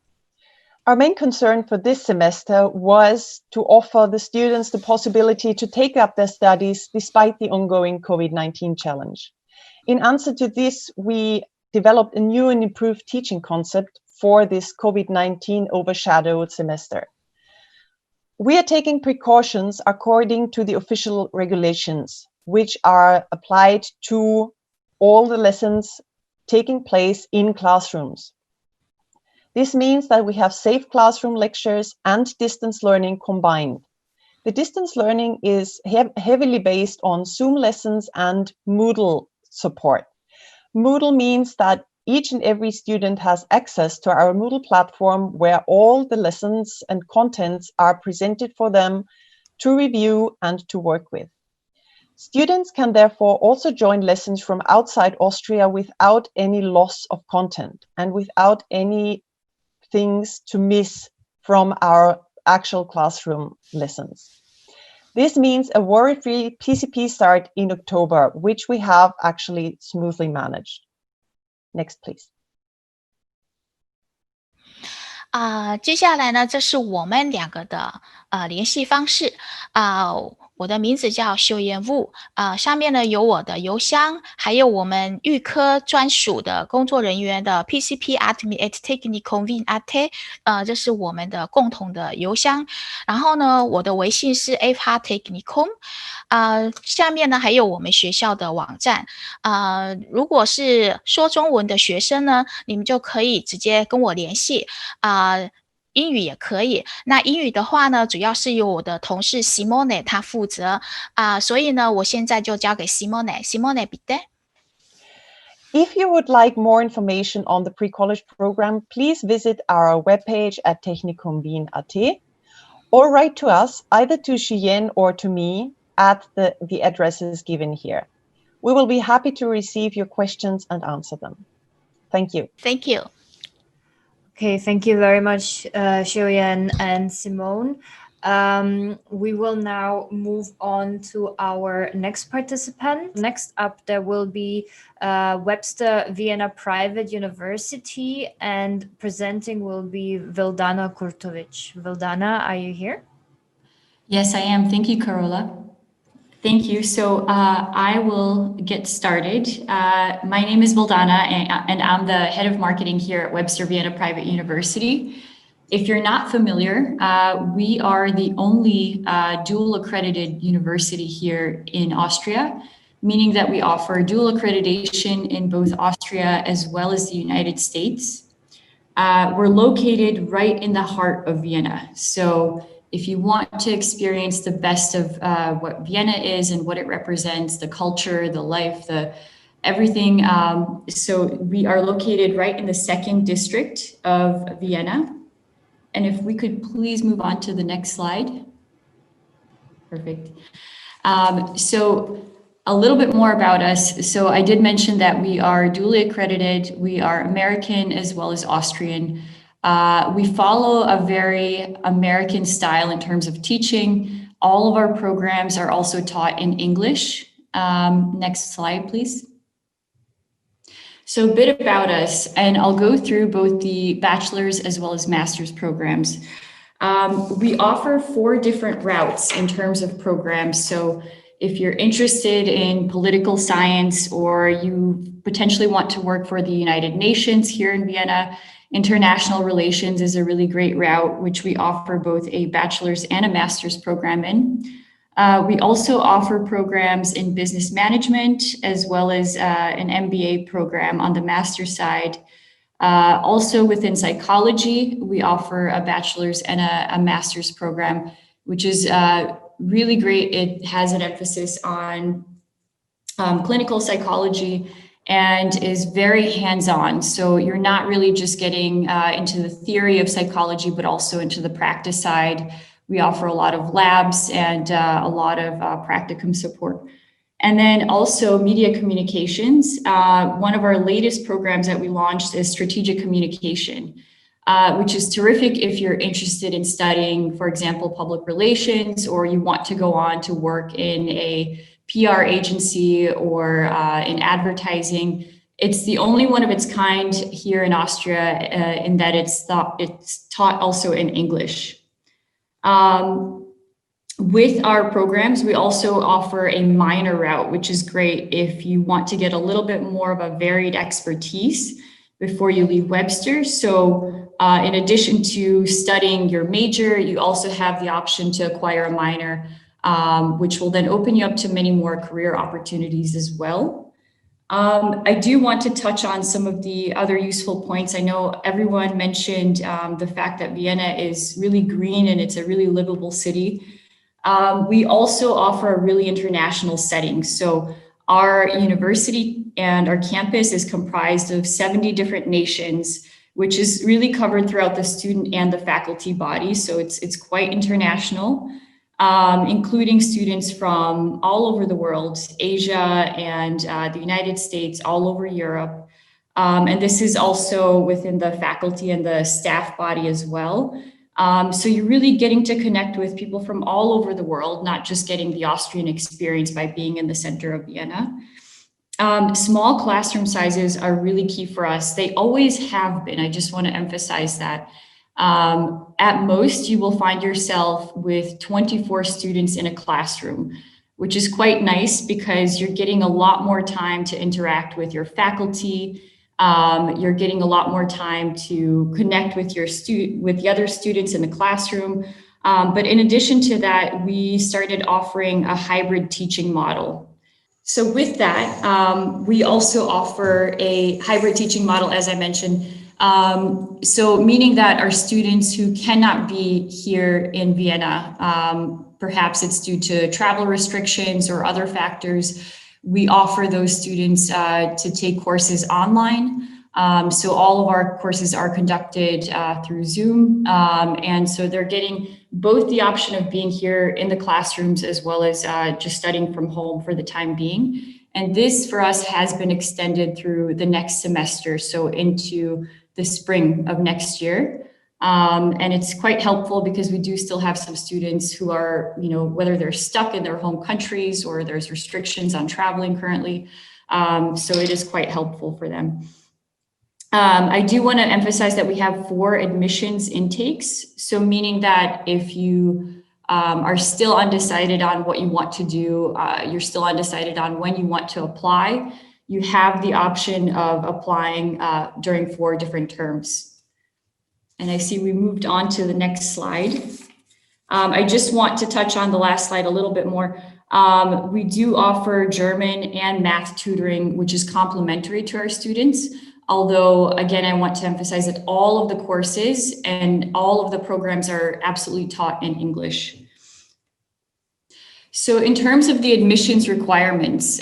Our main concern for this semester was to offer the students the possibility to take up their studies despite the ongoing COVID-19 challenge. In answer to this, we developed a new and improved teaching concept for this COVID-19 overshadowed semester. We are taking precautions according to the official regulations, which are applied to all the lessons taking place in classrooms. This means that we have safe classroom lectures and distance learning combined. The distance learning is heavily based on Zoom lessons and MODUL support. MODUL means that each and every student has access to our MODUL platform where all the lessons and contents are presented for them to review and to work with. Students can therefore also join lessons from outside Austria without any loss of content and without any things to miss from our actual classroom lessons. This means a worry-free PCP start in October, which we have actually smoothly managed. Next, please. 接下来呢，这是我们2个的联系方式我的名字叫秀妍vũ下面呢有我的邮箱，还有我们预科专属的工作人员的 pcp@technikum Wien.at 这是我们的共同的邮箱。然后呢，我的微信是 fhtechnikum 下面呢还有我们学校的网站如果是说中文的学生呢，你们就可以直接跟我联系英语也可以。那英语的话呢，主要是由我的同事 Simone 她负责所以呢，我现在就交给 Simone。Simone, bitte. If you would like more information on the pre-college program, please visit our webpage at Technikum Wien.at or write to us either to Xuyen or to me at the addresses given here. We will be happy to receive your questions and answer them. Thank you. Thank you. Okay, thank you very much, Xiuyan and Simone. We will now move on to our next participant. Next up, there will be Webster Vienna Private University, and presenting will be Vildana Kurtovic. Vildana, are you here? Yes, I am. Thank you, Carola. Thank you. So I will get started. My name is Vildana, and I'm the head of marketing here at Webster Vienna Private University. If you're not familiar, we are the only dual accredited university here in Austria, meaning that we offer dual accreditation in both Austria as well as the United States. We're located right in the heart of Vienna. So if you want to experience the best of what Vienna is and what it represents, the culture, the life, everything. So we are located right in the 2nd district of Vienna. And if we could please move on to the next slide. Perfect. So a little bit more about us. So I did mention that we are duly accredited. We are American as well as Austrian. We follow a very American style in terms of teaching. All of our programs are also taught in English. Next slide, please. So a bit about us, and I'll go through both the bachelor's as well as master's programs. We offer 4 different routes in terms of programs. So if you're interested in political science or you potentially want to work for the United Nations here in Vienna, international relations is a really great route, which we offer both a bachelor's and a master's program in. We also offer programs in business management, as well as an MBA program on the master's side. Also within psychology, we offer a bachelor's and a master's program, which is really great. It has an emphasis on clinical psychology and is very hands-on. So you're not really just getting into the theory of psychology, but also into the practice side. We offer a lot of labs and a lot of practicum support. And then also media communications. One of our latest programs that we launched is strategic communication, which is terrific if you're interested in studying, for example, public relations, or you want to go on to work in a PR agency or in advertising. It's the only one of its kind here in Austria in that it's taught also in English. With our programs, we also offer a minor route, which is great if you want to get a little bit more of a varied expertise before you leave Webster. So in addition to studying your major, you also have the option to acquire a minor, which will then open you up to many more career opportunities as well. I do want to touch on some of the other useful points. I know everyone mentioned the fact that Vienna is really green and it's a really livable city. We also offer a really international setting. So our university and our campus is comprised of 70 different nations, which is really covered throughout the student and the faculty body. So it's quite international, including students from all over the world, Asia and the United States, all over Europe. And this is also within the faculty and the staff body as well. So you're really getting to connect with people from all over the world, not just getting the Austrian experience by being in the center of Vienna. Small classroom sizes are really key for us. They always have been. I just want to emphasize that. At most, you will find yourself with 24 students in a classroom, which is quite nice because you're getting a lot more time to interact with your faculty. You're getting a lot more time to connect with with the other students in the classroom. But in addition to that, we started offering a hybrid teaching model. So with that, we also offer a hybrid teaching model, as I mentioned. So meaning that our students who cannot be here in Vienna, perhaps it's due to travel restrictions or other factors, we offer those students to take courses online. So all of our courses are conducted through Zoom. And so they're getting both the option of being here in the classrooms as well as just studying from home for the time being. And this for us has been extended through the next semester, so into the spring of next year. And it's quite helpful because we do still have some students who are, whether they're stuck in their home countries or there's restrictions on traveling currently. So it is quite helpful for them. I do want to emphasize that we have 4 admissions intakes. So meaning that if you are still undecided on what you want to do, you're still undecided on when you want to apply, you have the option of applying during 4 different terms. And I see we moved on to the next slide. I just want to touch on the last slide a little bit more. We do offer German and math tutoring, which is complementary to our students. Although, again, I want to emphasize that all of the courses and all of the programs are absolutely taught in English. So in terms of the admissions requirements,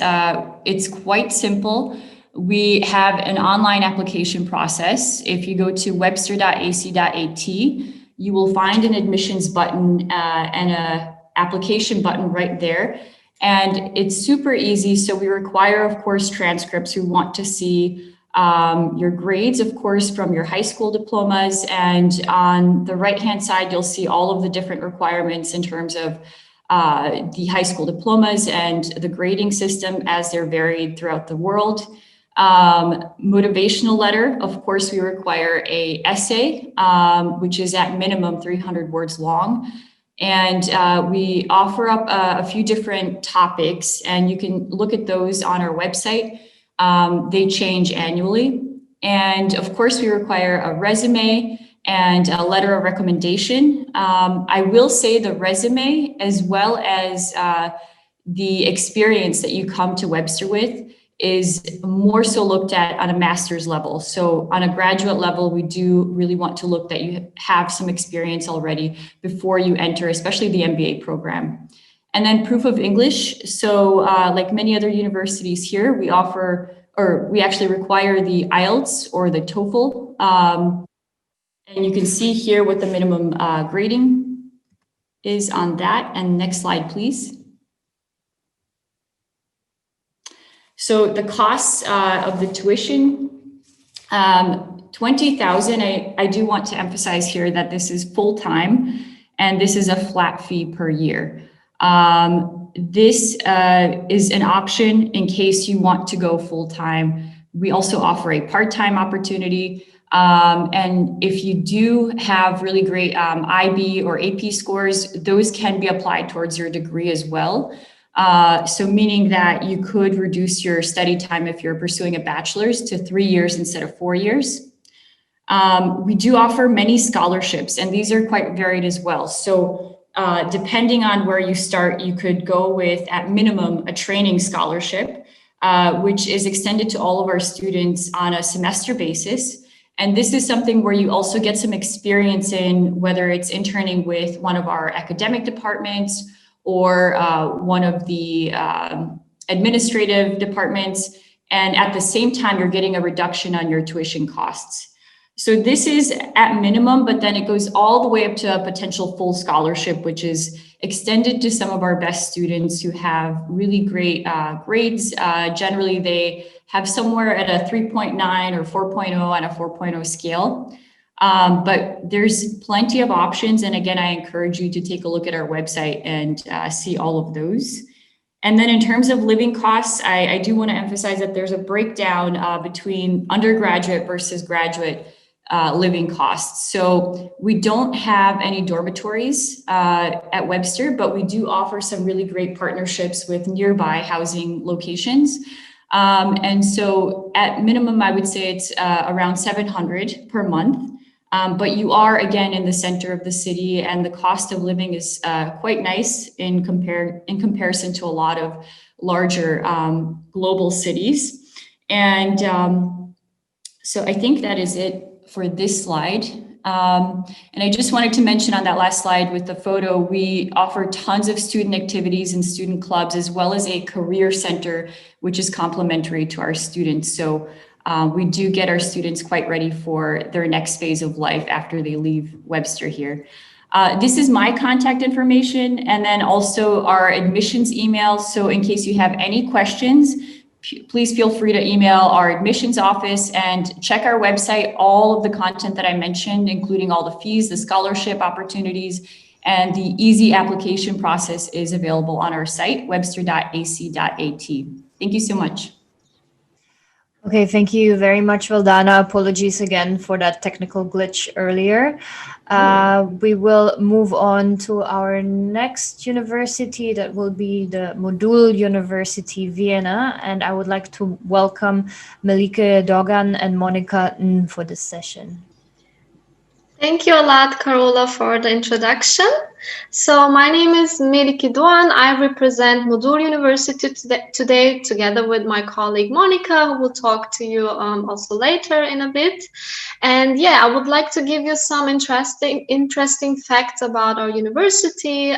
it's quite simple. We have an online application process. If you go to webster.ac.at, you will find an admissions button and an application button right there. And it's super easy. So we require, of course, transcripts. We want to see your grades, of course, from your high school diplomas. And on the right-hand side, you'll see all of the different requirements in terms of the high school diplomas and the grading system as they're varied throughout the world. Motivational letter, of course, we require a essay, which is at minimum 300 words long. And we offer up a few different topics, and you can look at those on our website. They change annually. And of course, we require a resume and a letter of recommendation. I will say the resume, as well as the experience that you come to Webster with, is more so looked at on a master's level. So on a graduate level, we do really want to look that you have some experience already before you enter, especially the MBA program. And then proof of English. So like many other universities here, we offer or we actually require the IELTS or the TOEFL. And you can see here what the minimum grading is on that. And next slide, please. So the costs of the tuition, 20,000. I do want to emphasize here that this is full-time and this is a flat fee per year. This is an option in case you want to go full-time. We also offer a part-time opportunity. And if you do have really great IB or AP scores, those can be applied towards your degree as well. So meaning that you could reduce your study time if you're pursuing a bachelor's to 3 years instead of 4 years. We do offer many scholarships, and these are quite varied as well. So depending on where you start, you could go with, at minimum, a training scholarship, which is extended to all of our students on a semester basis. And this is something where you also get some experience in, whether it's interning with one of our academic departments or one of the administrative departments. And at the same time, you're getting a reduction on your tuition costs. So this is at minimum, but then it goes all the way up to a potential full scholarship, which is extended to some of our best students who have really great grades. Generally, they have somewhere at a 3.9 or 4.0 on a 4.0 scale. But there's plenty of options. And again, I encourage you to take a look at our website and see all of those. And then in terms of living costs, I do want to emphasize that there's a breakdown between undergraduate versus graduate living costs. So we don't have any dormitories at Webster, but we do offer some really great partnerships with nearby housing locations. And so at minimum, I would say it's around 700 per month. But you are, again, in the center of the city, and the cost of living is quite nice in comparison to a lot of larger global cities. And so I think that is it for this slide. And I just wanted to mention on that last slide with the photo, we offer tons of student activities and student clubs, as well as a career center, which is complementary to our students. So we do get our students quite ready for their next phase of life after they leave Webster here. This is my contact information, and then also our admissions email. So in case you have any questions, please feel free to email our admissions office and check our website. All of the content that I mentioned, including all the fees, the scholarship opportunities, and the easy application process is available on our site, webster.ac.at. Thank you so much. Okay, thank you very much, Valdana. Apologies again for that technical glitch earlier. We will move on to our next university. That will be the MODUL University Vienna. And I would like to welcome Melike Dogan and Monica N for this session. Thank you a lot, Carola, for the introduction. So my name is Melike Dogan. I represent MODUL University today together with my colleague Monica, who will talk to you also later in a bit. And yeah, I would like to give you some interesting facts about our university,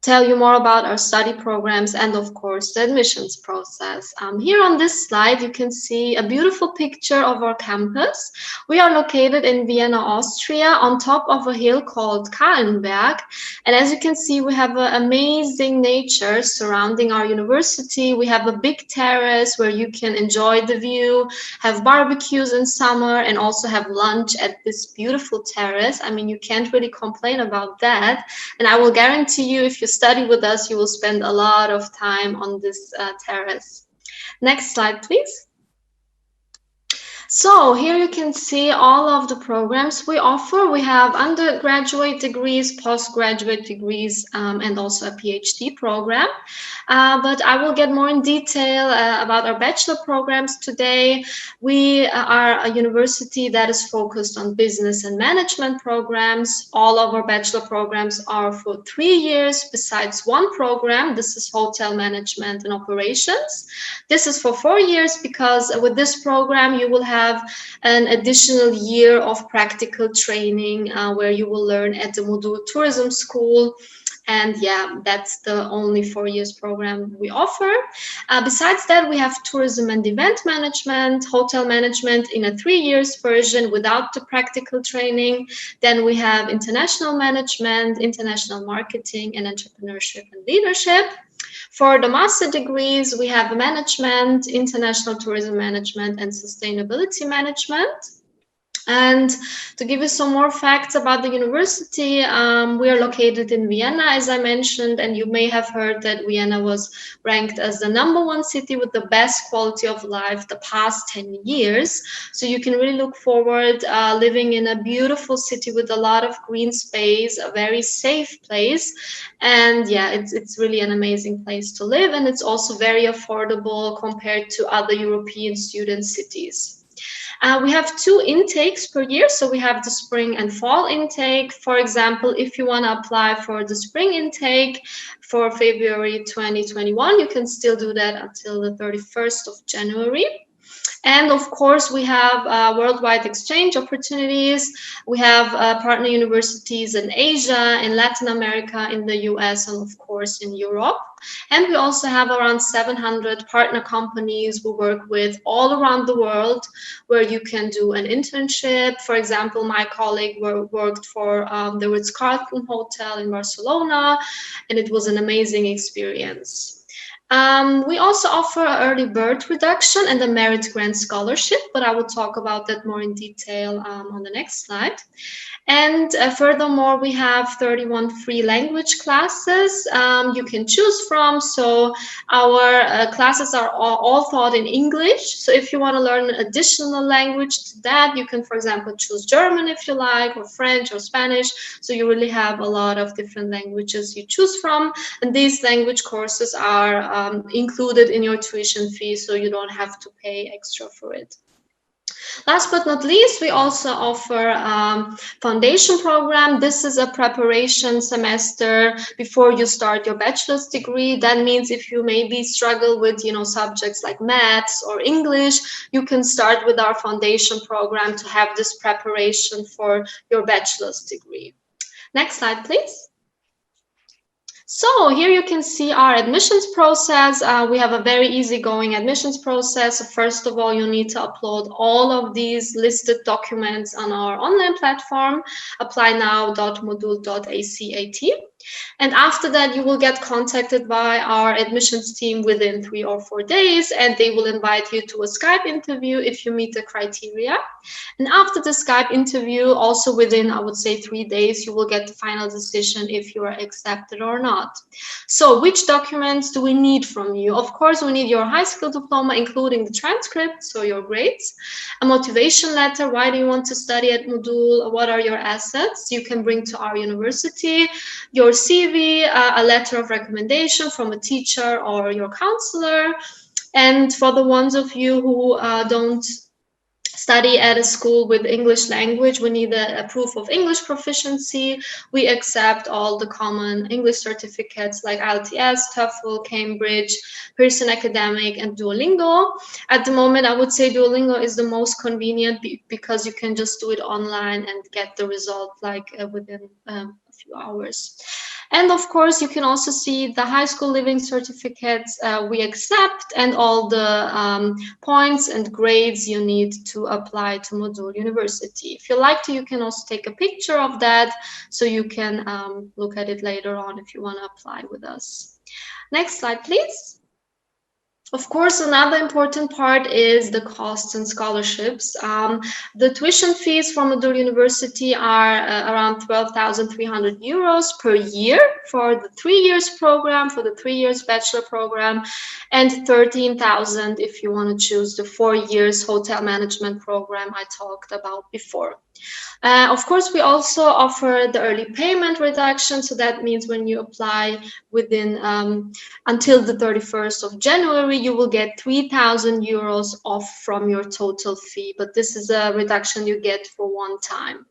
tell you more about our study programs, and of course the admissions process. Here on this slide you can see a beautiful picture of our campus. We are located in Vienna, Austria, on top of a hill called Karl. And as you can see, we have amazing nature surrounding our university. We have a big terrace where you can enjoy the view, have barbecues in summer, and also have lunch at this beautiful terrace. I mean, you can't really complain about that. And I will guarantee you, if you study with us, you will spend a lot of time on this terrace. Next slide, please. So here you can see all of the programs we offer. We have undergraduate degrees, postgraduate degrees, and also a PhD program. But I will get more in detail about our bachelor programs today. We are a university that is focused on business and management programs. All of our bachelor programs are for 3 years, besides one program. This is hotel management and operations. This is for 4 years because with this program you will have an additional year of practical training where you will learn at the MODUL Tourism School. And yeah, that's the only 4 years program we offer. Besides that, we have tourism and event management, hotel management in a 3 years version without the practical training. Then we have international management, international marketing, and entrepreneurship and leadership. For the master degrees, we have management, international tourism management, and sustainability management. And to give you some more facts about the university, we are located in Vienna, as I mentioned, and you may have heard that Vienna was ranked as the #1 city with the best quality of life the past 10 years. So you can really look forward living in a beautiful city with a lot of green space, a very safe place. And yeah, it's really an amazing place to live. And it's also very affordable compared to other European student cities. We have 2 intakes per year, so we have the spring and fall intake. For example, if you want to apply for the spring intake for February 2021, you can still do that until the 31st of January. And of course, we have worldwide exchange opportunities. We have partner universities in Asia, in Latin America, in the US, and of course in Europe. And we also have around 700 partner companies we work with all around the world, where you can do an internship. For example, my colleague worked for the Ritz-Carlton Hotel in Barcelona, and it was an amazing experience. We also offer early bird reduction and a merit grant scholarship, but I will talk about that more in detail on the next slide. And furthermore, we have 31 free language classes you can choose from. So our classes are all taught in English. So if you want to learn an additional language to that, you can, for example, choose German if you like, or French or Spanish. So you really have a lot of different languages you choose from. And these language courses are included in your tuition fee, so you don't have to pay extra for it. Last but not least, we also offer foundation program. This is a preparation semester before you start your bachelor's degree. That means if you maybe struggle with, subjects like maths or English, you can start with our foundation program to have this preparation for your bachelor's degree. Next slide, please. So here you can see our admissions process. We have a very easygoing admissions process. So first of all, you need to upload all of these listed documents on our online platform, applynow.modul.acat. And after that, you will get contacted by our admissions team within 3 or 4 days, and they will invite you to a Skype interview if you meet the criteria. And after the Skype interview, also within, I would say, 3 days, you will get the final decision if you are accepted or not. So which documents do we need from you? Of course, we need your high school diploma, including the transcript, so your grades, a motivation letter. Why do you want to study at Modul? What are your assets you can bring to our university? Your CV, a letter of recommendation from a teacher or your counselor. And for the ones of you who don't study at a school with English language, we need a proof of English proficiency. We accept all the common English certificates like IELTS, TOEFL, Cambridge, Pearson Academic, and Duolingo. At the moment, I would say Duolingo is the most convenient because you can just do it online and get the result within a few hours. And of course, you can also see the high school living certificates we accept and all the points and grades you need to apply to Modul University. If you like to, you can also take a picture of that so you can look at it later on if you want to apply with us. Next slide, please. Of course, another important part is the costs and scholarships. The tuition fees for Modul University are around 12,300 euros per year for the 3 years program, for the 3 years bachelor program, and 13,000 if you want to choose the 4 years hotel management program I talked about before. Of course, we also offer the early payment reduction. So that means when you apply within until the 31st of January, you will get 3,000 euros off from your total fee. But this is a reduction you get for one time.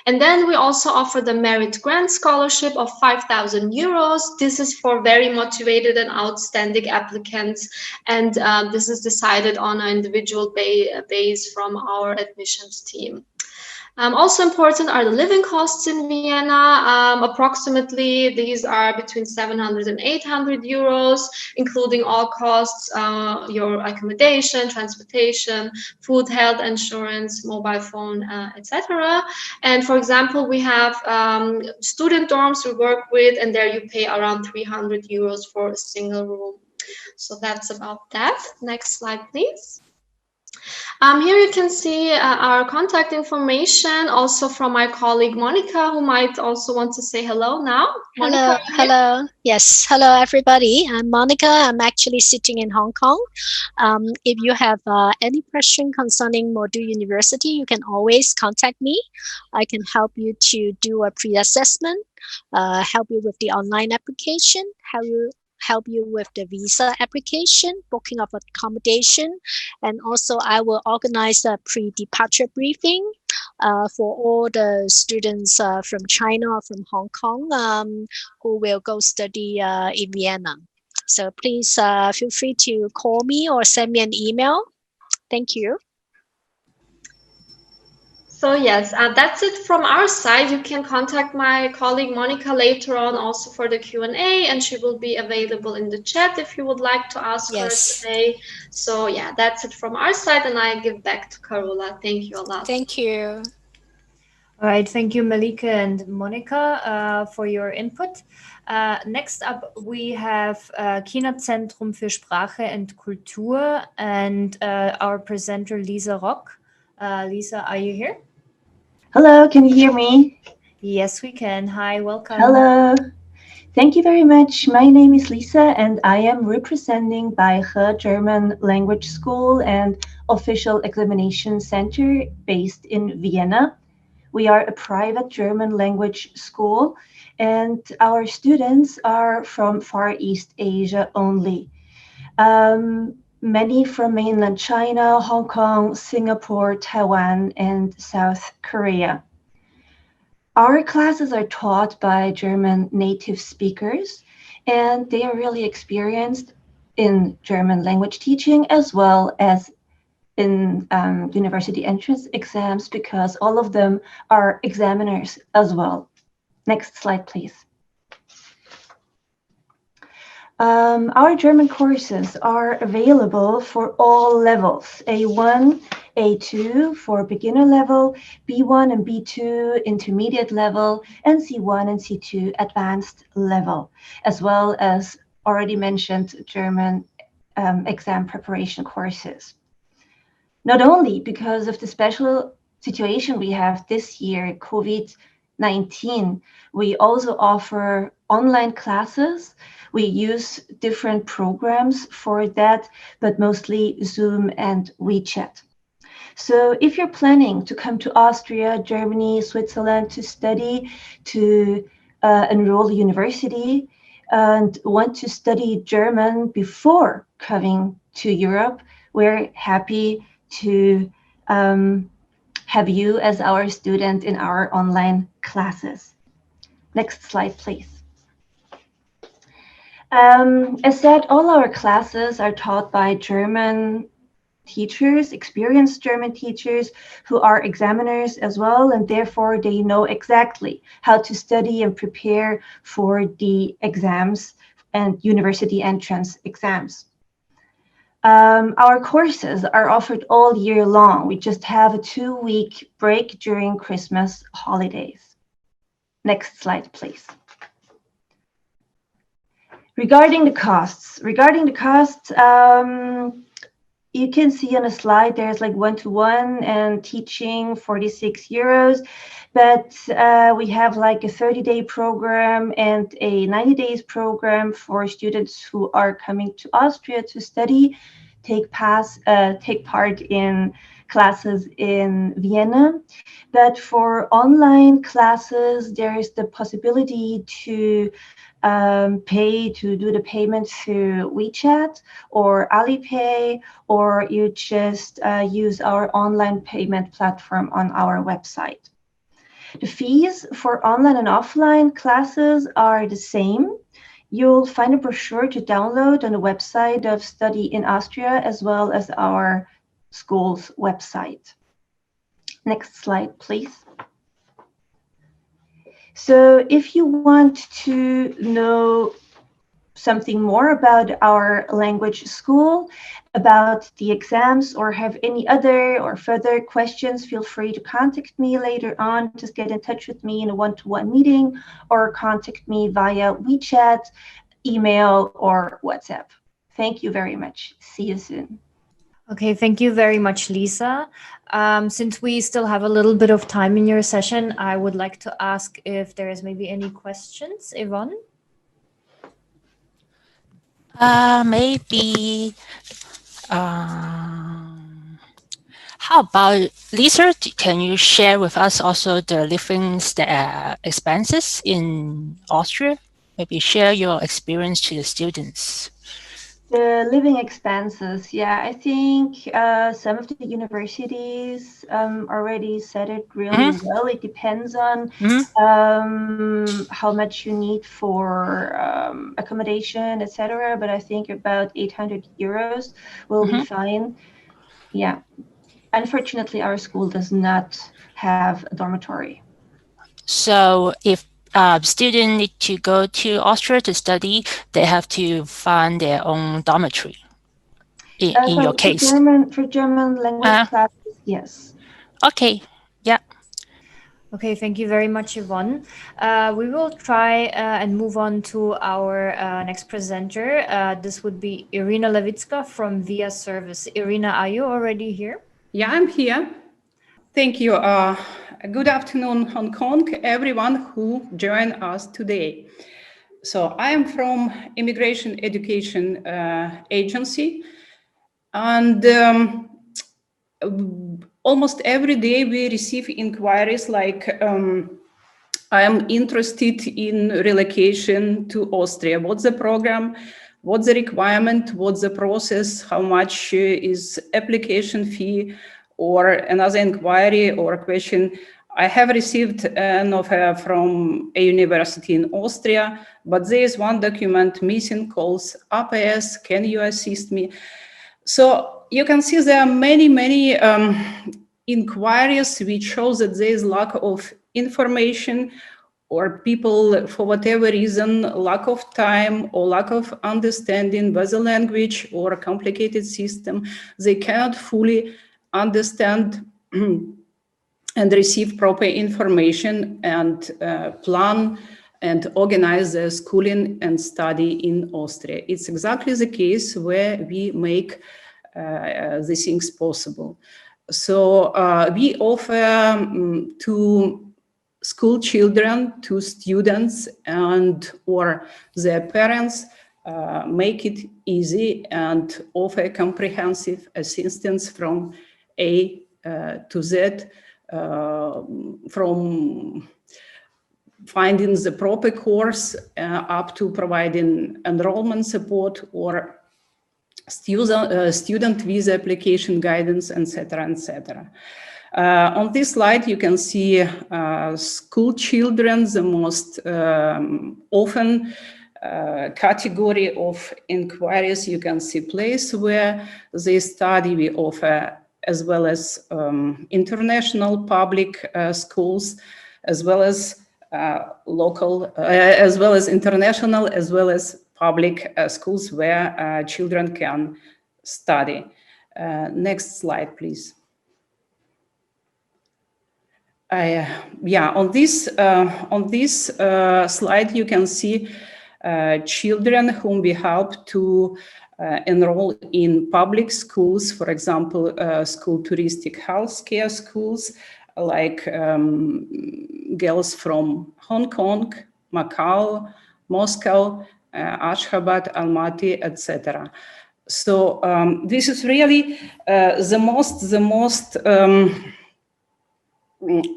And then we also offer the merit grant scholarship of 5,000 euros. This is for very motivated and outstanding applicants. And this is decided on an individual base from our admissions team. Also important are the living costs in Vienna. Approximately, these are between 700 and 800 euros, including all costs, your accommodation, transportation, food, health insurance, mobile phone, etc. And for example, we have student dorms we work with, and there you pay around 300 euros for a single room. So that's about that. Next slide, please. Here you can see our contact information, also from my colleague Monica, who might also want to say hello now. Monica, hello. Yes, hello everybody. I'm Monica. I'm actually sitting in Hong Kong. If you have any question concerning MODUL University, you can always contact me. I can help you to do a pre-assessment, help you with the online application, help you with the visa application, booking of accommodation, and also I will organize a pre-departure briefing for all the students from China or from Hong Kong who will go study in Vienna. So please feel free to call me or send me an email. Thank you. So yes, that's it from our side. You can contact my colleague Monica later on also for the Q&A, and she will be available in the chat if you would like to ask her today. So yeah, that's it from our side, and I give back to Carola. Thank you a lot. Thank you. All right, thank you, Malika and Monica, for your input. Next up, we have Centrum für Sprache and Kultur and our presenter, Lisa Rock. Lisa, are you here? Hello, can you hear me? Yes, we can. Hi, welcome. Hello. Thank you very much. My name is Lisa, and I am representing BHler German Language School and Official Examination Center based in Vienna. We are a private German language school, and our students are from Far East Asia only. Many from mainland China, Hong Kong, Singapore, Taiwan, and South Korea. Our classes are taught by German native speakers, and they are really experienced in German language teaching as well as in university entrance exams, because all of them are examiners as well. Next slide, please. Our German courses are available for all levels, A1, A2 for beginner level, B1 and B2 intermediate level, and C1 and C2 advanced level, as well as already mentioned German exam preparation courses. Not only because of the special situation we have this year, COVID-19, we also offer online classes. We use different programs for that, but mostly Zoom and WeChat. So if you're planning to come to Austria, Germany, Switzerland to study, to enroll university, and want to study German before coming to Europe, we're happy to have you as our student in our online classes. Next slide, please. As said, all our classes are taught by German teachers, experienced German teachers who are examiners as well, and therefore they know exactly how to study and prepare for the exams and university entrance exams. Our courses are offered all year long. We just have a 2-week break during Christmas holidays. Next slide, please. Regarding the costs, you can see on the slide there's like 1-to-1 and teaching 46 euros, but we have like a 30-day program and a 90 days program for students who are coming to Austria to study, take part in classes in Vienna. But for online classes, there is the possibility to do the payment through WeChat or Alipay, or you just use our online payment platform on our website. The fees for online and offline classes are the same. You'll find a brochure to download on the website of Study in Austria, as well as our school's website. Next slide, please. So if you want to know something more about our language school, about the exams, or have any other or further questions, feel free to contact me later on. Just get in touch with me in a one-to-one meeting or contact me via WeChat, email, or WhatsApp. Thank you very much. See you soon. Okay, thank you very much, Lisa. Since we still have a little bit of time in your session, I would like to ask if there is maybe any questions. Yvonne? Maybe, how about Lisa? Can you share with us also the living expenses in Austria? Maybe share your experience to the students. The living expenses, yeah, I think some of the universities already said it really well. It depends on how much you need for accommodation, etc. But I think about 800 euros will be fine. Yeah. Unfortunately, our school does not have a dormitory. So if students need to go to Austria to study, they have to find their own dormitory. In your case, for German language classes, yes. Okay. Yeah. Okay, thank you very much, Yvonne. We will try and move on to our next presenter. This would be Irina Levitska from VIA Service. Irina, are you already here? Yeah, I'm here. Thank you. Good afternoon, Hong Kong, everyone who joined us today. So I am from Immigration Education Agency, and almost every day we receive inquiries like, I am interested in relocation to Austria. What's the program? What's the requirement? What's the process? How much is application fee? Or another inquiry or question. I have received an offer from a university in Austria, but there is one document missing called APS. Can you assist me? So you can see there are many inquiries which shows that there is lack of information, or people, for whatever reason, lack of time or lack of understanding with the language or a complicated system, they cannot fully understand and receive proper information and plan and organize their schooling and study in Austria. It's exactly the case where we make these things possible. So we offer to school children, to students and or their parents, make it easy and offer comprehensive assistance from A to Z, from finding the proper course up to providing enrollment support or student visa application guidance, etc., etc. On this slide, you can see school children, the most often category of inquiries. You can see place where they study. We offer as well as international public schools, as well as local, as well as international, as well as public schools where children can study. Next slide, please. Yeah, on this slide, you can see children whom we help to enroll in public schools, for example, school touristic healthcare schools, like girls from Hong Kong, Macau, Moscow, Ashgabat, Almaty, etc. So this is really the most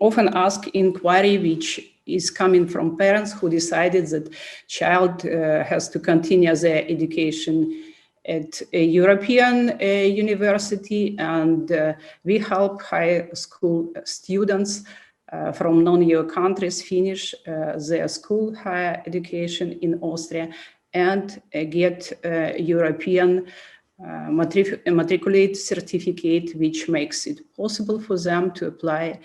often asked inquiry, which is coming from parents who decided that child has to continue their education at a European university, and we help high school students from non-EU countries finish their school higher education in Austria and get European matriculate certificate, which makes it possible for them to apply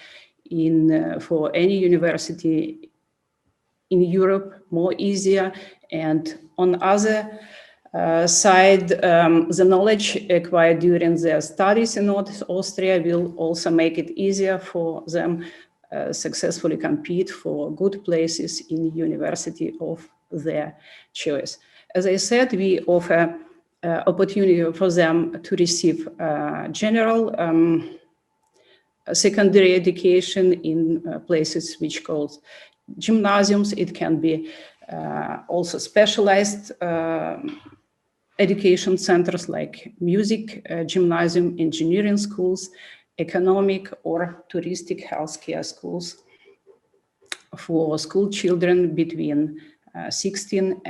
for any university in Europe more easier, and on other side, the knowledge acquired during their studies in North Austria will also make it easier for them successfully compete for good places in university of their choice. As I said, we offer opportunity for them to receive general secondary education in places which called gymnasiums. It can be also specialized education centers like music gymnasium, engineering schools, economic or touristic healthcare schools for school children between 14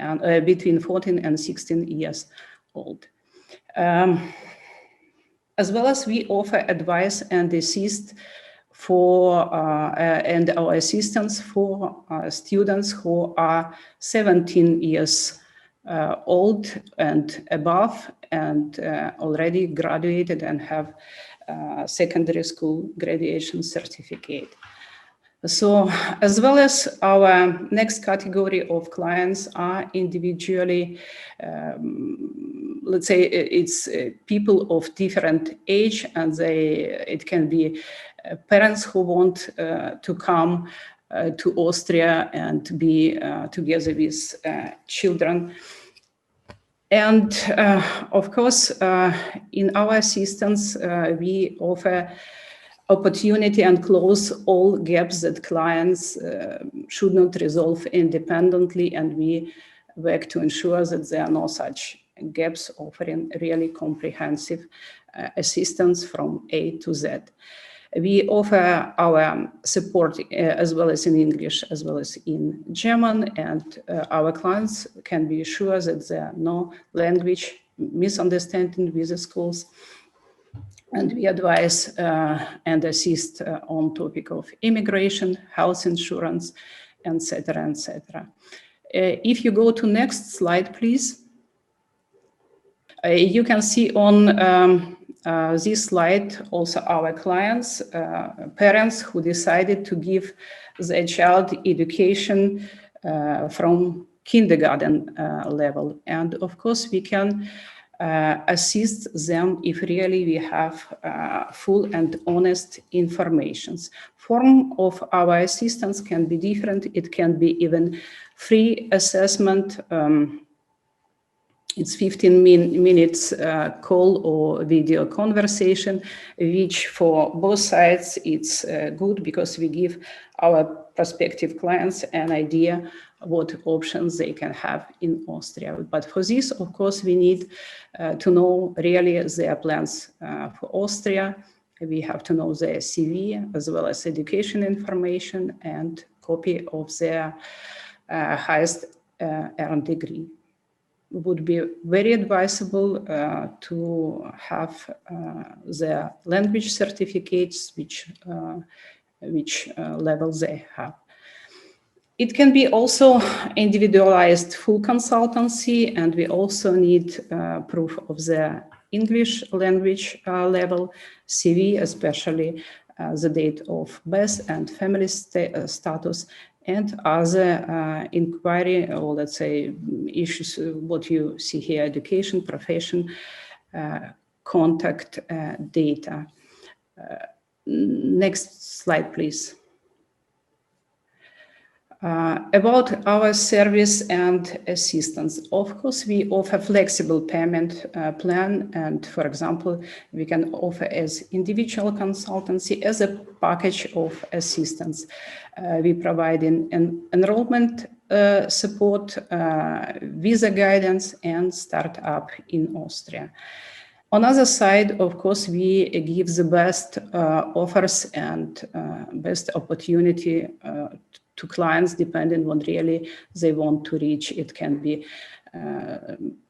and 16 years old. As well as we offer advice and assist for and our assistance for students who are 17 years old and above, and already graduated and have secondary school graduation certificate. So, as well as our next category of clients are individually, let's say it's people of different age, and it can be parents who want to come to Austria and be together with children. And of course, in our assistance, we offer opportunity and close all gaps that clients should not resolve independently, and we work to ensure that there are no such gaps, offering really comprehensive assistance from A to Z. We offer our support as well as in English as well as in German, and our clients can be sure that there are no language misunderstanding with the schools. And we advise and assist on topic of immigration, health insurance, etc., etc. If you go to next slide, please. You can see on this slide also our clients, parents who decided to give their child education from kindergarten level. And of course, we can assist them if really we have full and honest informations. Form of our assistance can be different. It can be even free assessment. It's 15 minutes call or video conversation, which for both sides it's good because we give our prospective clients an idea what options they can have in Austria. But for this, of course, we need to know really their plans for Austria. We have to know their CV as well as education information and copy of their highest earned degree. Would be very advisable to have their language certificates, which level they have. It can be also individualized full consultancy, and we also need proof of their English language level, CV, especially the date of birth and family status, and other inquiry, or let's say issues, what you see here, education, profession, contact data. Next slide, please. About our service and assistance. Of course, we offer flexible payment plan, and for example, we can offer as individual consultancy as a package of assistance. We provide an enrollment support, visa guidance, and startup in Austria. On the other side, of course, we give the best offers and best opportunity to clients depending on really they want to reach. It can be,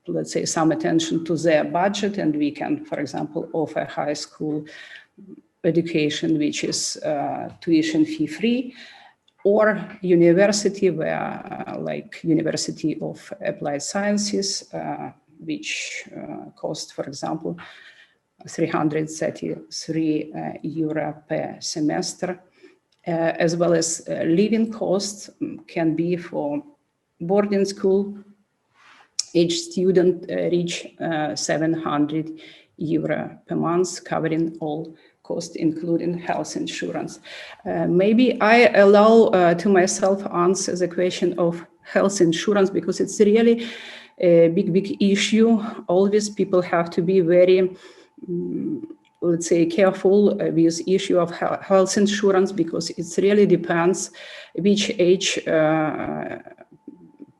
let's say, some attention to their budget, and we can, for example, offer high school education, which is tuition fee free, or university where, like University of Applied Sciences, which cost, for example, 333 euro per semester. as well as living costs can be for boarding school. Each student reach 700 euro per month, covering all costs, including health insurance. Maybe I allow to myself answer the question of health insurance, because it's really a big issue. Always people have to be very, let's say, careful with issue of health insurance, because it really depends which age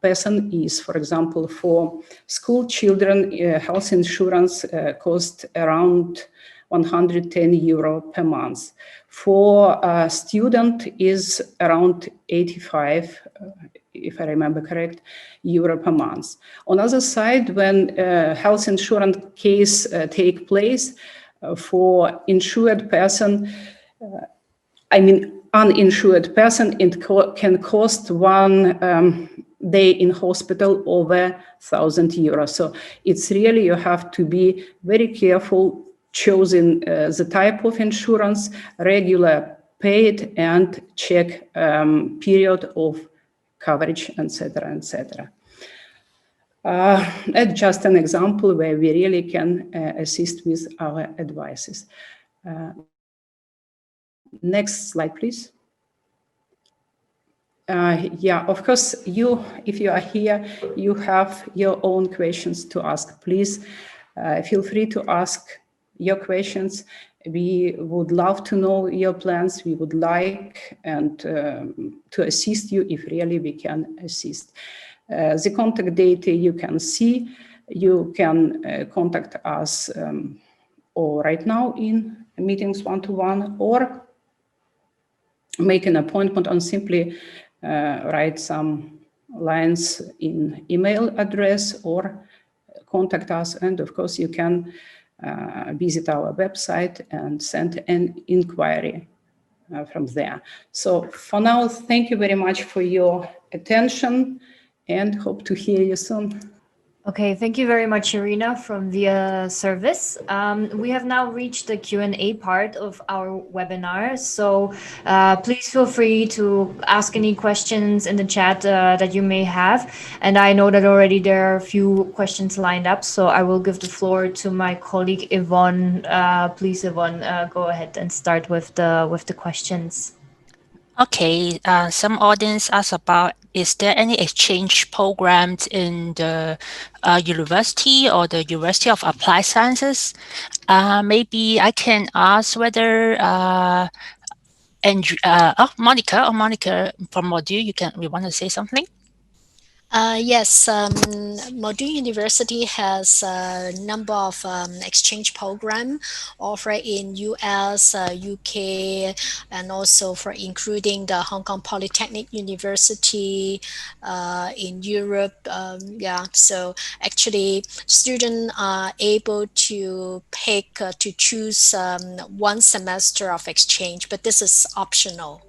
person is. For example, for school children, health insurance costs around 110 euro per month. For a student is around 85, if I remember correct, euro per month. On the other side, when health insurance case take place, for insured person, I mean uninsured person, it can cost one day in hospital over 1,000 euros. So it's really, you have to be very careful choosing the type of insurance, regular paid, and check period of coverage, etc., etc. That's just an example where we really can assist with our advices. Next slide, please. Yeah, of course, if you are here, you have your own questions to ask. Please feel free to ask your questions. We would love to know your plans. We would like and to assist you if really we can assist. The contact data you can see. You can contact us or right now in meetings one-to-one, or make an appointment and simply write some lines in email address or contact us. And of course, you can visit our website and send an inquiry from there. So for now, thank you very much for your attention and hope to hear you soon. Okay, thank you very much, Irina, from the service. We have now reached the Q&A part of our webinar. So please feel free to ask any questions in the chat that you may have. And I know that already there are a few questions lined up. So I will give the floor to my colleague, Yvonne. Please, Yvonne, go ahead and start with the questions. Okay, some audience asked about, is there any exchange programs in the university or the University of Applied Sciences? Maybe I can ask whether Monica from MODUL, we want to say something? Yes, MODUL University has a number of exchange program offered in US, UK, and also for including the Hong Kong Polytechnic University in Europe. Yeah, so actually students are able to pick to choose one semester of exchange, but this is optional.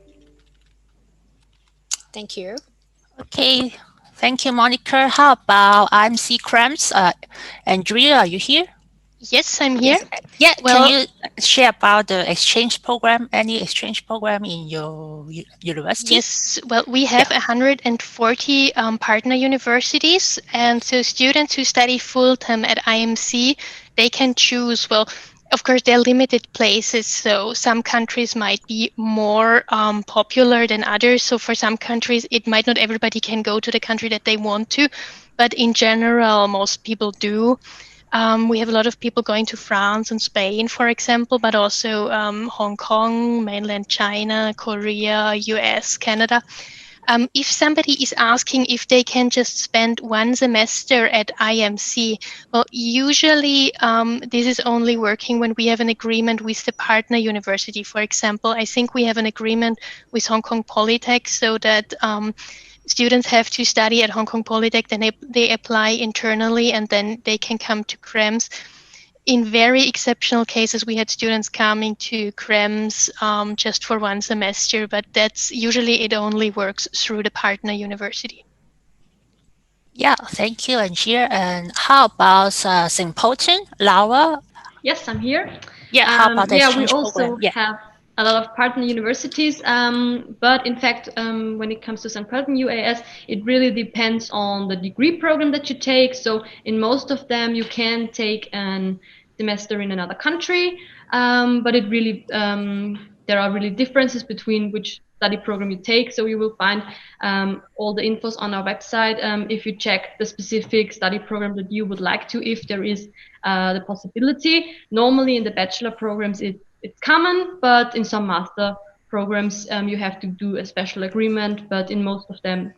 Thank you. Okay. Thank you, Monica. How about IMC Krems? Andrea, are you here? Yes, I'm here. Yeah, well, can you share about the exchange program, any exchange program in your university? Yes, well, we have 140 partner universities, and so students who study full-time at IMC, they can choose, well, of course, there are limited places, so some countries might be more popular than others. So for some countries, it might not everybody can go to the country that they want to, but in general, most people do. We have a lot of people going to France and Spain, for example, but also Hong Kong, mainland China, Korea, US, Canada. If somebody is asking if they can just spend one semester at IMC, well, usually this is only working when we have an agreement with the partner university. For example, I think we have an agreement with Hong Kong Polytech so that students have to study at Hong Kong Polytech, then they apply internally, and then they can come to Krems. In very exceptional cases, we had students coming to Krems just for one semester, but that's usually it only works through the partner university. Yeah, thank you, Angia. And how about St. Pölten, Laura? Yes, I'm here. Yeah, how about the exchange we also program? Yeah. have a lot of partner universities, but in fact, when it comes to St. Pölten UAS, it really depends on the degree program that you take. So in most of them, you can take an semester in another country, but it really there are really differences between which study program you take. So you will find all the infos on our website if you check the specific study program that you would like to, if there is the possibility. Normally in the bachelor programs, it's common, but in some master programs, you have to do a special agreement. But in most of them,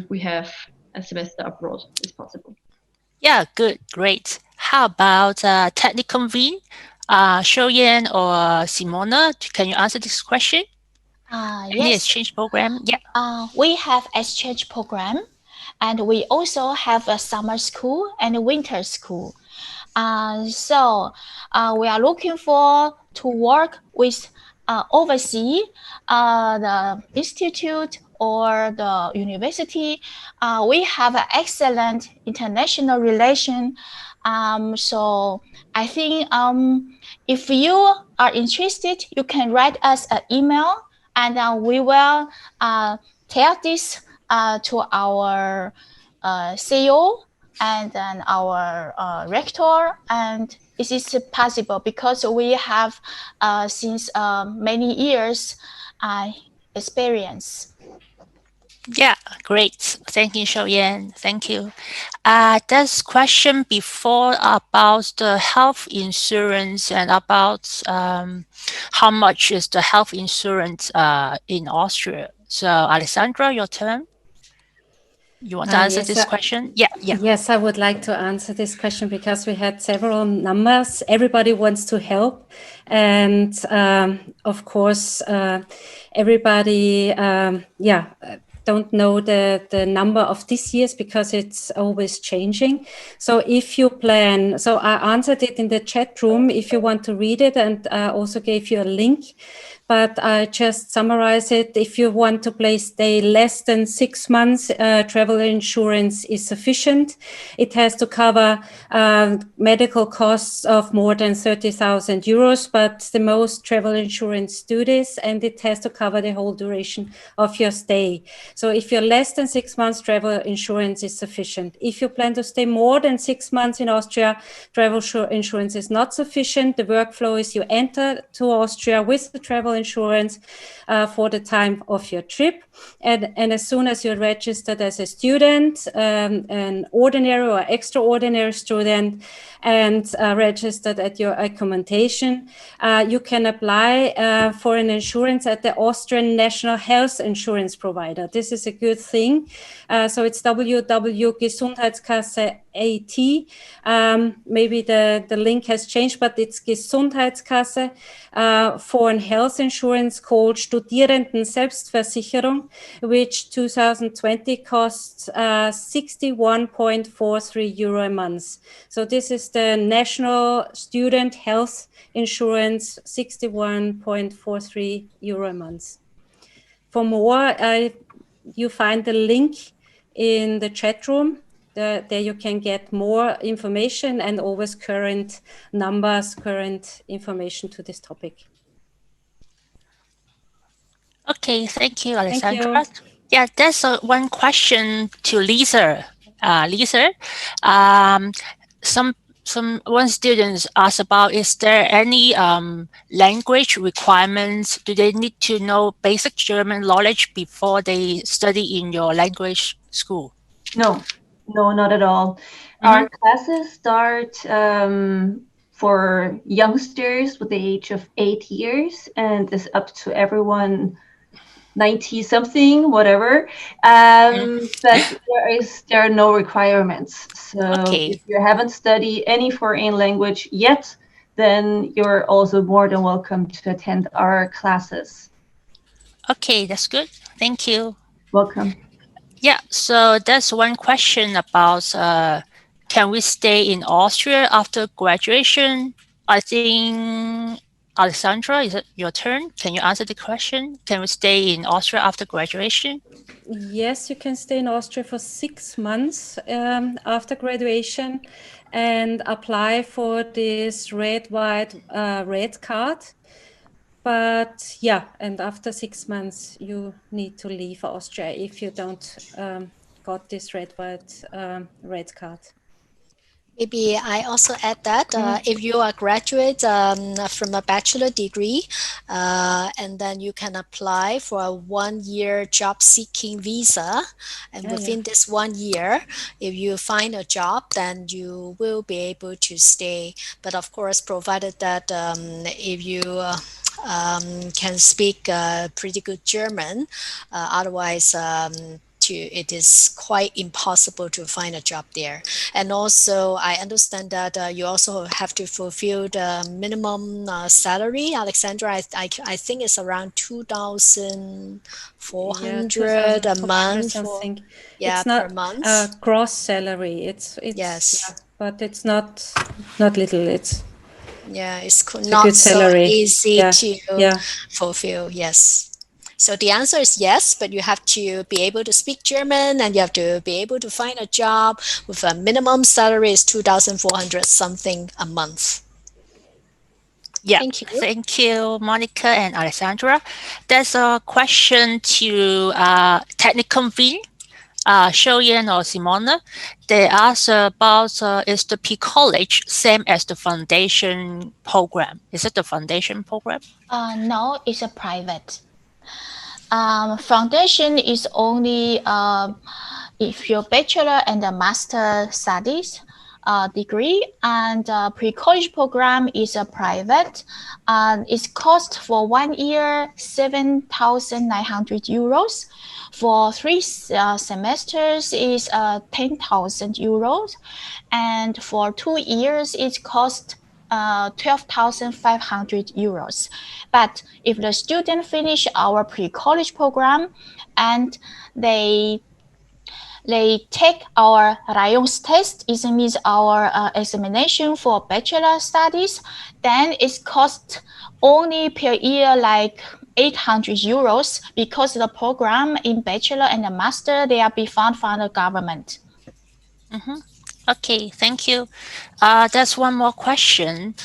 we have a semester abroad is possible. Yeah, good, great. How about Technikum Wien? Shoyan or Simona, can you answer this question? Any Yes. exchange program? Yeah. We have exchange program, and we also have a summer school and a winter school. So we are looking for to work with overseas the institute or the university. We have an excellent international relation. So I think if you are interested, you can write us an email, and we will tell this to our CEO and then our rector, and it is possible because we have since many years experience. Yeah, great. Thank you, Shoyan. Thank you. There's question before about the health insurance and about how much is the health insurance in Austria. So, Alessandra, your turn. You want to answer this question? Yeah. Yes, I would like to answer this question because we had several numbers. Everybody wants to help. And of course, everybody, don't know the number of this year's because it's always changing. So if you plan, so I answered it in the chat room if you want to read it, and I also gave you a link. But I just summarize it. If you want to stay less than 6 months, travel insurance is sufficient. It has to cover medical costs of more than 30,000 euros, but the most travel insurance do this, and it has to cover the whole duration of your stay. So if you're less than 6 months, travel insurance is sufficient. If you plan to stay more than 6 months in Austria, travel insurance is not sufficient. The workflow is you enter to Austria with the travel insurance for the time of your trip. And as soon as you're registered as a student, an ordinary or extraordinary student, and registered at your accommodation, you can apply for an insurance at the Austrian National Health Insurance Provider. This is a good thing. So it's www.Gesundheitskasse AT. Maybe the link has changed, but it's Gesundheitskasse for a health insurance called Studierenden-Selbstversicherung, which 2020 costs 61.43 euro a month. So this is the national student health insurance, 61.43 euro a month. For more, you find the link in the chat room. There you can get more information and always current numbers, current information to this topic. Okay, thank you, Alessandra. Yeah, there's one question to Lisa. Lisa, one student asked about, is there any language requirements? Do they need to know basic German knowledge before they study in your language school? No, not at all. Our classes start for youngsters with the age of 8 years, and is up to everyone 90 something, whatever. But there are no requirements. So if you haven't studied any foreign language yet, then you're also more than welcome to attend our classes. Okay, that's good. Thank you. Welcome. Yeah, so there's one question about can we stay in Austria after graduation? I think, Alessandra, is it your turn? Can you answer the question? Can we stay in Austria after graduation? Yes, you can stay in Austria for 6 months after graduation and apply for this red card. But yeah, and after 6 months, you need to leave Austria if you don't got this red card. Maybe I also add that if you are graduate from a bachelor degree, and then you can apply for a 1-year job seeking visa, and within this 1 year, if you find a job, then you will be able to stay. But of course, provided that if you can speak pretty good German, otherwise it is quite impossible to find a job there. And also, I understand that you also have to fulfill the minimum salary. Alexandra, I think it's around 2,400 a month. Something. Yeah, it's not per month. Gross salary. It's yes, yeah, but it's not little. It's not so salary. easy to fulfill. Yes. So the answer is yes, but you have to be able to speak German and you have to be able to find a job with a minimum salary is 2,400 something a month. Yeah, thank you, Monica and Alessandra. There's a question to Technikum Wien, Shoyan or Simona. They ask about is the P-College same as the foundation program? Is it the foundation program? No, it's a private. Foundation is only if your bachelor and the master studies degree, and pre-college program is a private. It's cost for 1 year 7,900 euros. For 3 semesters is 10,000 euros, and for 2 years it costs 12,500 euros. But if the student finish our pre-college program and they take our Rayons test, it means our examination for bachelor studies, then it costs only per year like 800 euros because the program in bachelor and the master, they are be funded from the government. Okay, thank you. There's one more question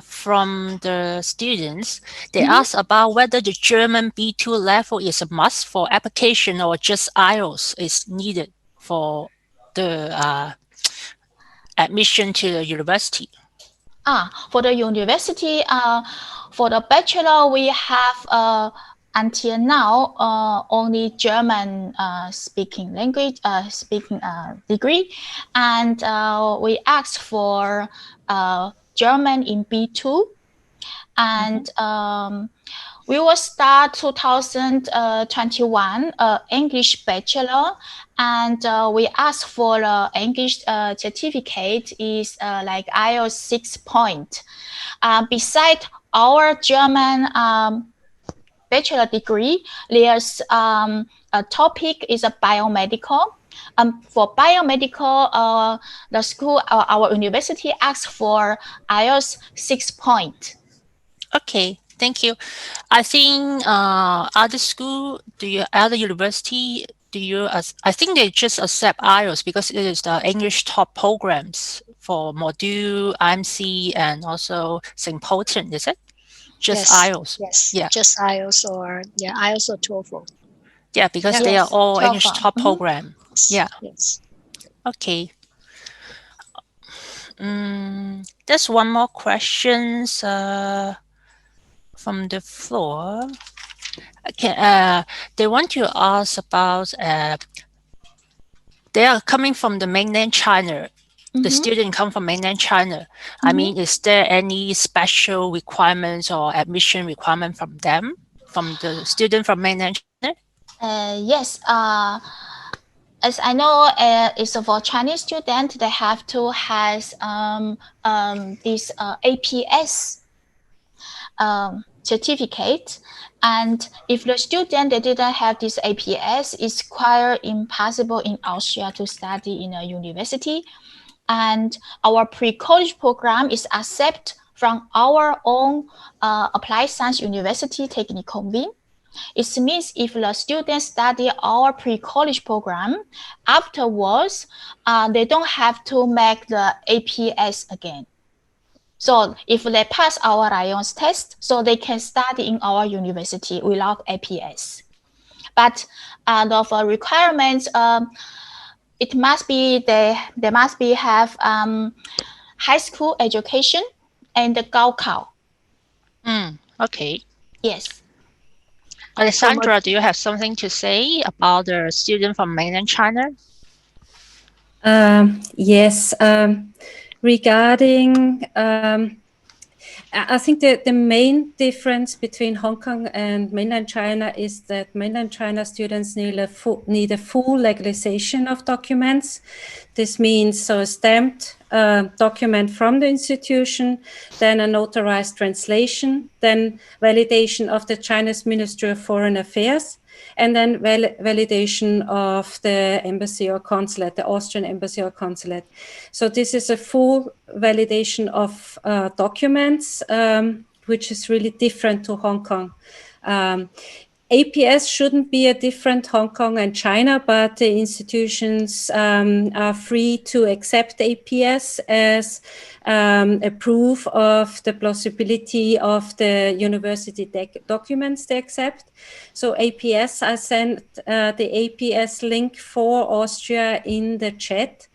from the students. They ask about whether the German B2 level is a must for application or just IELTS is needed for the admission to the university. For the university, for the bachelor, we have until now only German speaking language degree, and we asked for German in B2, and we will start 2021 English bachelor, and we asked for the English certificate is like IELTS 6 point. Beside our German bachelor degree, there's a topic is a biomedical. For biomedical, the school, our university asks for IELTS 6 point. Okay, thank you. I think other school, other university, I think they just accept IELTS because it is the English top programs for MODUL, IMC, and also St. Pölten, is it? Just IELTS. Yes, just IELTS or IELTS or TOEFL. Yeah, because they are all English top program. Yeah. Yes. Okay. There's one more question from the floor. Okay, they want to ask about they are coming from the mainland China. The student come from mainland China. I mean, is there any special requirements or admission requirement from them, from the student from mainland China? Yes. As I know, it's for Chinese students, they have to has this APS certificate. And if the student they didn't have this APS, it's quite impossible in Austria to study in a university. And our pre-college program is accepted from our own Applied Sciences University Technikum Wien. It means if the students study our pre-college program, afterwards, they don't have to make the APS again. So if they pass our IELTS test, so they can study in our university without APS. But the requirements, it must be they must be have high school education and the Gaokao. Okay. Yes. Alessandra, do you have something to say about the student from mainland China? Yes. Regarding, I think that the main difference between Hong Kong and mainland China is that mainland China students need a full legalization of documents. This means a stamped document from the institution, then a notarized translation, then validation of the Chinese Ministry of Foreign Affairs, and then validation of the embassy or consulate, the Austrian embassy or consulate. So this is a full validation of documents, which is really different to Hong Kong. APS shouldn't be a different Hong Kong and China, but the institutions are free to accept APS as a proof of the plausibility of the university documents they accept. So APS, I sent the APS link for Austria in the chat.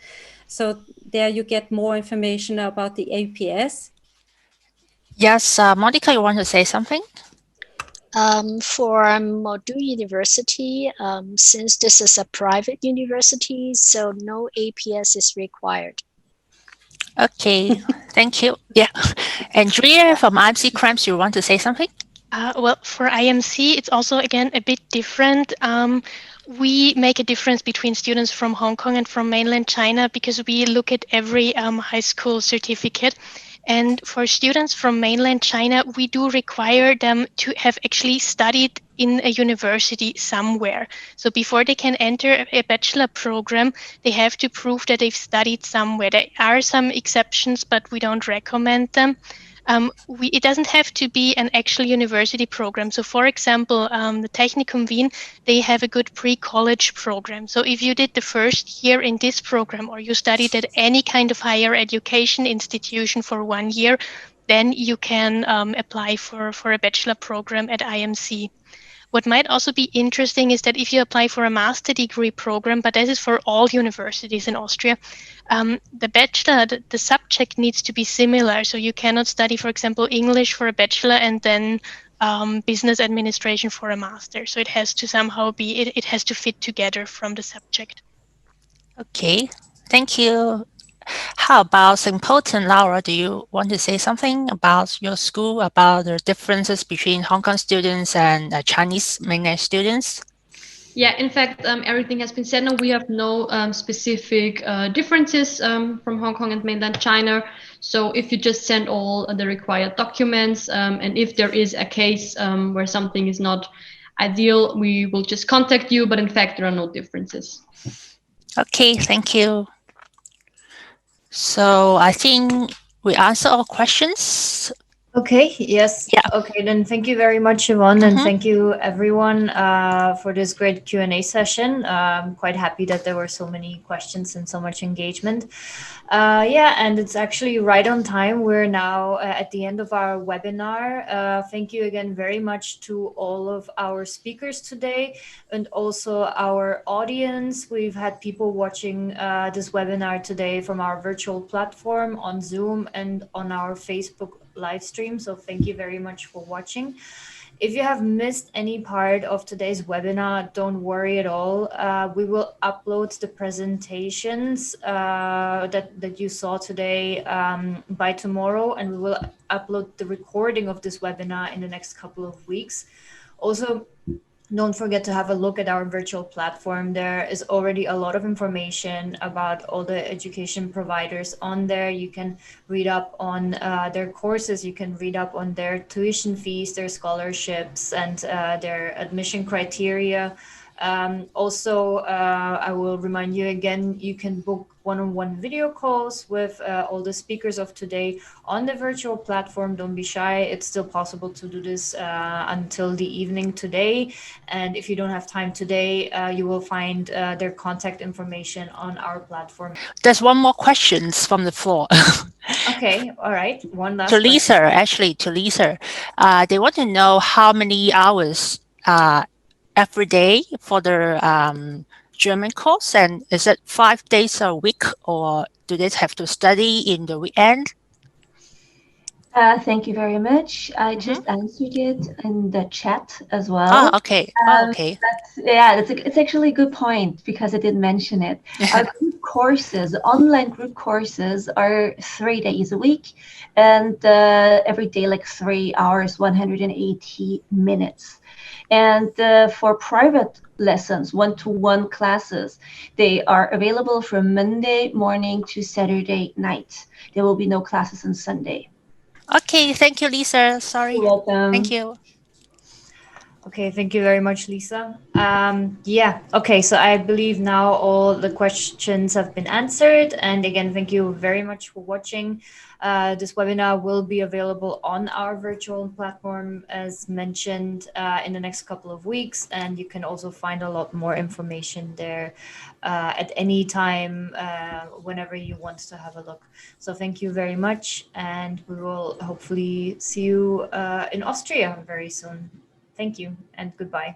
So there you get more information about the APS. Yes, Monica, you want to say something? For MODUL University, since this is a private university, so no APS is required. Okay, thank you. Yeah. Andrea from IMC Krems, you want to say something? Well, for IMC, it's also, again, a bit different. We make a difference between students from Hong Kong and from mainland China because we look at every high school certificate. And for students from mainland China, we do require them to have actually studied in a university somewhere. So before they can enter a bachelor program, they have to prove that they've studied somewhere. There are some exceptions, but we don't recommend them. It doesn't have to be an actual university program. So for example, the Technikum Wien, they have a good pre-college program. So if you did the first year in this program or you studied at any kind of higher education institution for 1 year, then you can apply for a bachelor program at IMC. What might also be interesting is that if you apply for a master degree program, but this is for all universities in Austria, the bachelor, the subject needs to be similar. So you cannot study, for example, English for a bachelor and then business administration for a master. So it has to somehow be, it has to fit together from the subject. Okay, thank you. How about St. Pölten, Laura? Do you want to say something about your school, about the differences between Hong Kong students and Chinese mainland students? Yeah, in fact, everything has been said. No, we have no specific differences from Hong Kong and mainland China. So if you just send all the required documents, and if there is a case where something is not ideal, we will just contact you. But in fact, there are no differences. Okay, thank you. So I think we answered all questions. Okay, yes. Yeah. Okay, then thank you very much, Yvonne, and thank you everyone for this great Q&A session. I'm quite happy that there were so many questions and so much engagement. Yeah, and it's actually right on time. We're now at the end of our webinar. Thank you again very much to all of our speakers today and also our audience. We've had people watching this webinar today from our virtual platform on Zoom and on our Facebook live stream. So thank you very much for watching. If you have missed any part of today's webinar, don't worry at all. We will upload the presentations that you saw today by tomorrow, and we will upload the recording of this webinar in the next couple of weeks. Also, don't forget to have a look at our virtual platform. There is already a lot of information about all the education providers on there. You can read up on their courses. You can read up on their tuition fees, their scholarships, and their admission criteria. Also, I will remind you again, you can book one-on-one video calls with all the speakers of today on the virtual platform. Don't be shy. It's still possible to do this until the evening today. And if you don't have time today, you will find their contact information on our platform. There's one more questions from the floor. Okay, all right. One last To Lisa, question. actually, to Lisa. They want to know how many hours every day for the German course, and is it 5 days a week, or do they have to study in the weekend? Thank you very much. I just answered it in the chat as well. Ah, okay. Okay. It's actually a good point because I didn't mention it. Our group courses, online group courses, are 3 days a week, and every day like 3 hours, 180 minutes. And for private lessons, one-to-one classes, they are available from Monday morning to Saturday night. There will be no classes on Sunday. Okay, thank you, Lisa. Sorry. You're welcome. Thank you. Okay, thank you very much, Lisa. Yeah, okay, so I believe now all the questions have been answered. And again, thank you very much for watching. This webinar will be available on our virtual platform, as mentioned, in the next couple of weeks. And you can also find a lot more information there at any time, whenever you want to have a look. So thank you very much. And we will hopefully see you in Austria very soon. Thank you and goodbye.